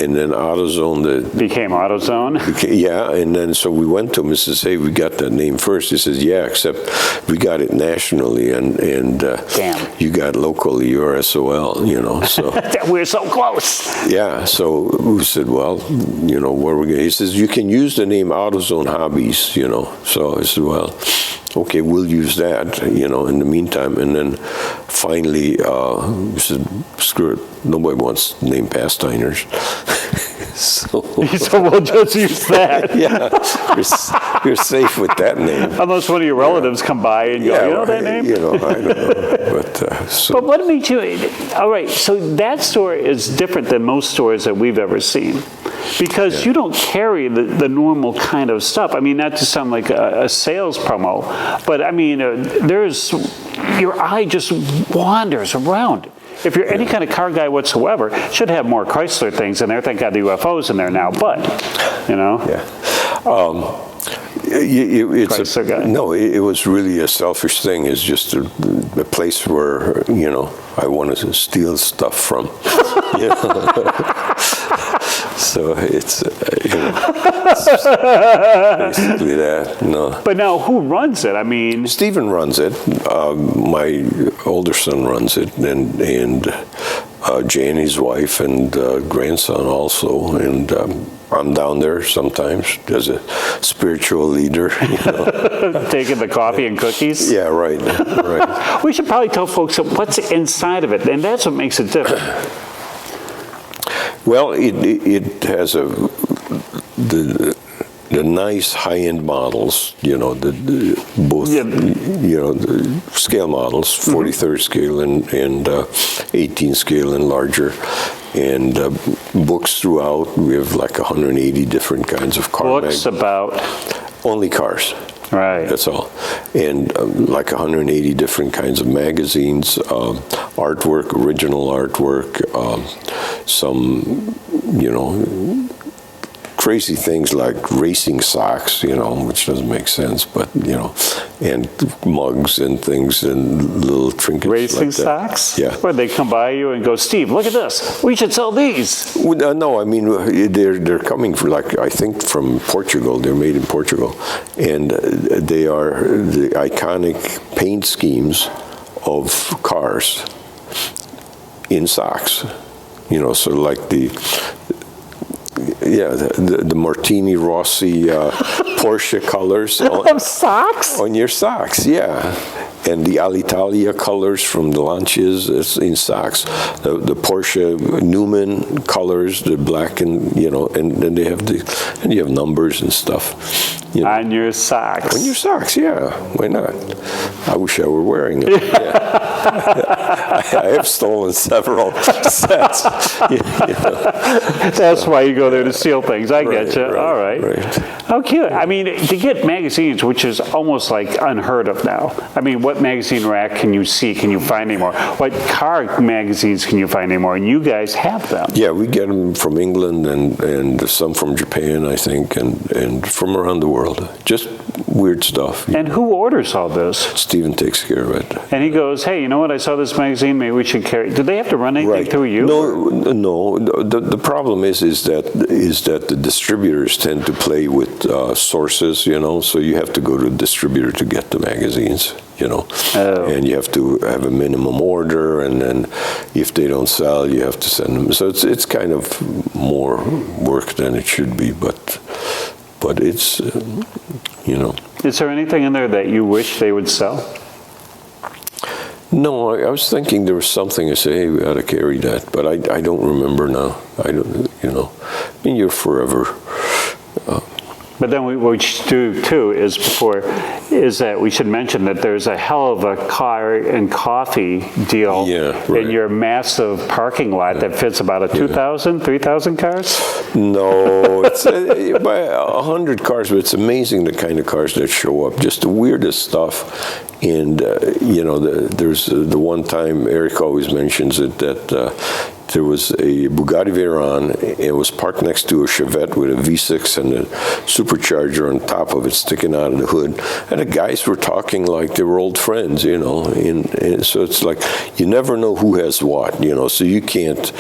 And then AutoZone became AutoZone? Yeah, and then so we went to him and says, "Hey, we got that name first." He says, "Yeah, except we got it nationally, and damn, you got locally, you're SOL, so." We're so close. Yeah, so we said, "Well, where are we going?" He says, "You can use the name AutoZone Hobbies, So I said, "Well, okay, we'll use that, in the meantime." And then finally, we said, "Screw it, nobody wants the name Pasteiners." So we'll just use that. Yeah, you're safe with that name. Unless one of your relatives come by and go, you know that name? I don't know. But what made you, all right, so that store is different than most stores that we've ever seen. Because you don't carry the normal kind of stuff. I mean, not to sound like a sales promo, but I mean, your eye just wanders around. If you're any kind of car guy whatsoever, should have more Chrysler things in there. Thank God the UFO's in there now, but, Yeah. No, it was really a selfish thing. It's just a place where, I wanted to steal stuff from. So it's, basically that. No. But now, who runs it? I mean, Stephen runs it. My older son runs it, and Jane, his wife, and grandson also. And I'm down there sometimes as a spiritual leader. Taking the coffee and cookies. Yeah, right. We should probably tell folks what's inside of it, and that's what makes it different. Well, it has the nice high-end models, the scale models, 43rd scale and 18 scale and larger, and books throughout. We have like 180 different kinds of car books about only cars. Right. That's all. And like 180 different kinds of magazines, artwork, original artwork, some, crazy things like racing socks, which doesn't make sense, but, and mugs and things and little trinkets. Racing like that. socks? Yeah. Where they come by you and go, "Steve, look at this. We should sell these." No, I mean, they're coming I think from Portugal. They're made in Portugal. And they are the iconic paint schemes of cars in socks. So like the Martini Rossi Porsche colors socks on your socks, yeah. and the Alitalia colors from the Lancias in socks, the Porsche Newman colors, the black and and then they have and you have numbers and stuff. On your socks. On your socks, yeah. Why not? I wish I were wearing it. Yeah. I have stolen several sets. That's why you go there to steal things. I get you. Right, all right. How cute. I mean, to get magazines, which is almost like unheard of now. I mean, what magazine rack can you see? Can you find anymore? What car magazines can you find anymore? And you guys have them. Yeah, we get them from England and some from Japan, I think, and from around the world. Just weird stuff. And who orders all this? Steven takes care of it. And he goes, hey, you know what? I saw this magazine. Maybe we should carry. Do they have to run anything through you? No. The problem is that the distributors tend to play with sources, so you have to go to a distributor to get the magazines, and you have to have a minimum order, and then if they don't sell, you have to send them. So it's kind of more work than it should be, but it's, Is there anything in there that you wish they would sell? No, I was thinking there was something I say, hey, we ought to carry that, but I don't remember now. I don't, I mean, you're forever. But then what we should do too is that we should mention that there's a hell of a car and coffee deal in your massive parking lot that fits about 2,000, 3,000 cars? No, it's by 100 cars, but it's amazing the kind of cars that show up. Just the weirdest stuff. And, there's the one time, Eric always mentions it, that there was a Bugatti Veyron. It was parked next to a Chevette with a V6 and a supercharger on top of it sticking out of the hood. And the guys were talking like they were old friends, and so it's like you never know who has what, so you can't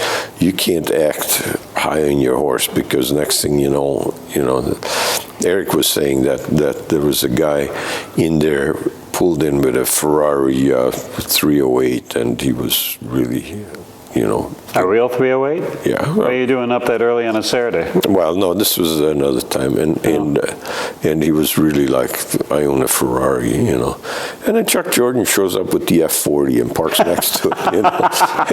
act high on your horse, because next thing you know, Eric was saying that there was a guy in there pulled in with a Ferrari 308, and he was really, A real 308? Yeah. What are you doing up that early on a Saturday? Well, no, this was another time, and he was really like, I own a Ferrari, And then Chuck Jordan shows up with the F40 and parks next to it,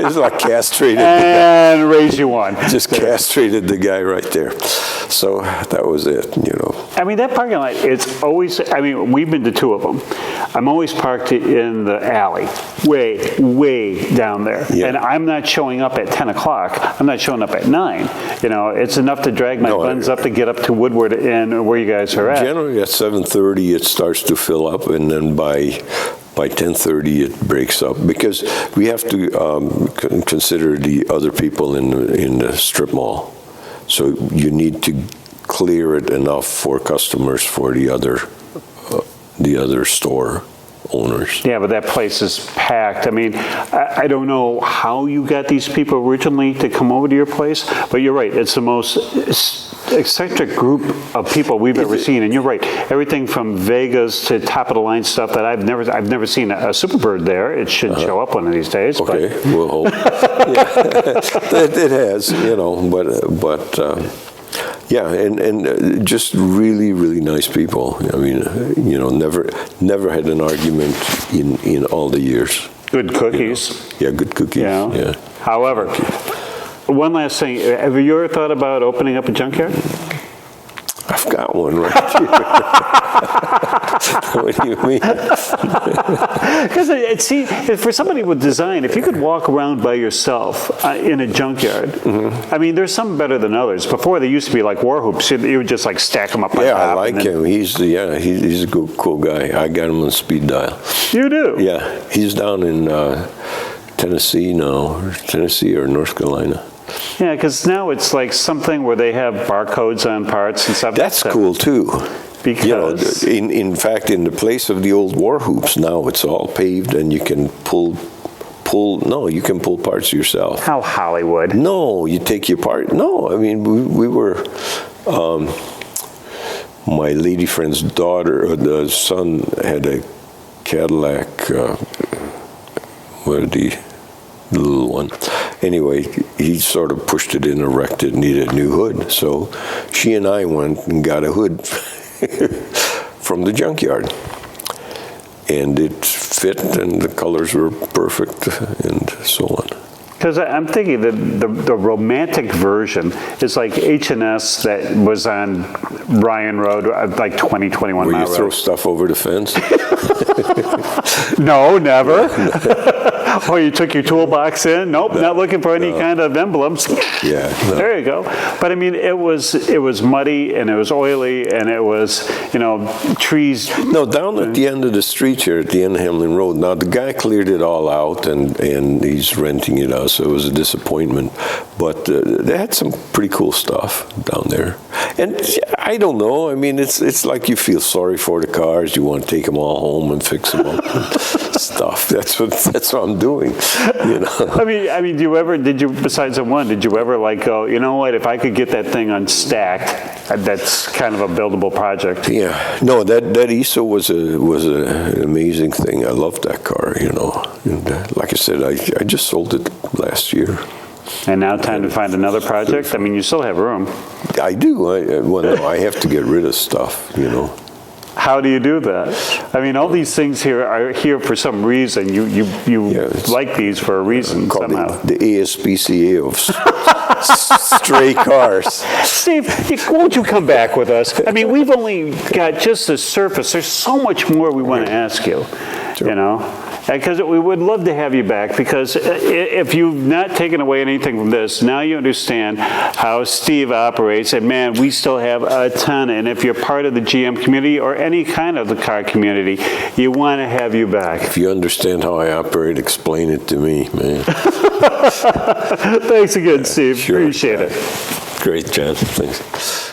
It's like castrated. And raise you one. Just castrated the guy right there. So that was it, I mean, that parking lot, it's always, we've been to two of them. I'm always parked in the alley, way down there. Yeah. And I'm not showing up at 10 o'clock. I'm not showing up at 9. It's enough to drag my buns up to get up to Woodward and where you guys are at. Generally at 7:30 it starts to fill up, and then by 10:30 it breaks up, because we have to consider the other people in the strip mall. So you need to clear it enough for customers for the other store owners. Yeah, but that place is packed. I mean, I don't know how you got these people originally to come over to your place, but you're right. It's the most eccentric group of people we've ever seen. And you're right. Everything from Vegas to top of the line stuff that I've never seen a Superbird there. It should show up one of these days. Okay, we'll hope. It has, but. Yeah, and just really, really nice people. I mean, never had an argument in all the years. Good cookies. Yeah, good cookies. Yeah. However, one last thing. Have you ever thought about opening up a junkyard? I've got one right here. What do you mean? Because for somebody with design, if you could walk around by yourself in a junkyard, I mean, there's some better than others. Before, they used to be like war hoops. You would just like stack them up on top. Yeah, I like him. He's a good, cool guy. I got him on speed dial. You do? Yeah, he's down in Tennessee now, Tennessee or North Carolina. Yeah, because now it's like something where they have barcodes on parts and stuff. That's cool too. Because in fact, in the place of the old war hoops, now it's all paved, and you can pull. No, you can pull parts yourself. How Hollywood? No, you take your part. No, I mean we were. My lady friend's daughter, the son had a Cadillac. The little one. Anyway, he sort of pushed it in, erected, needed a new hood. So she and I went and got a hood from the junkyard. and it fit, and the colors were perfect, and so on. Because I'm thinking that the romantic version is like H&S that was on Ryan Road, like 2021 Where mile you throw road. stuff over the fence? No, never. Oh, you took your toolbox in? Nope, not looking for any kind of emblems. Yeah. No. There you go. But I mean, it was muddy and it was oily and it was, trees. No, down at the end of the street here, at the end of Hamlin Road. Now, the guy cleared it all out, and he's renting it out, so it was a disappointment. But they had some pretty cool stuff down there. And I don't know. I mean, it's like you feel sorry for the cars. You want to take them all home and fix them up and stuff. That's what I'm doing. I mean, did you besides the one, did you ever like go, you know what? If I could get that thing unstacked, that's kind of a buildable project. Yeah. No, that ISO was an amazing thing. I loved that car. And, like I said, I just sold it last year. And now time to find another project? I mean, you still have room. I do. I have to get rid of stuff, How do you do that? I mean, all these things here are here for some reason. You like these for a reason somehow. The ASPCA of stray cars. Steve, won't you come back with us? I mean, we've only got just the surface. There's so much more we want to ask you, Sure. Because we would love to have you back, because if you've not taken away anything from this, now you understand how Steve operates, and man, we still have a ton, and if you're part of the GM community or any kind of the car community, you want to have you back. If you understand how I operate, explain it to me, man. Thanks again, Steve. Sure. Appreciate it. Great, John. Thanks.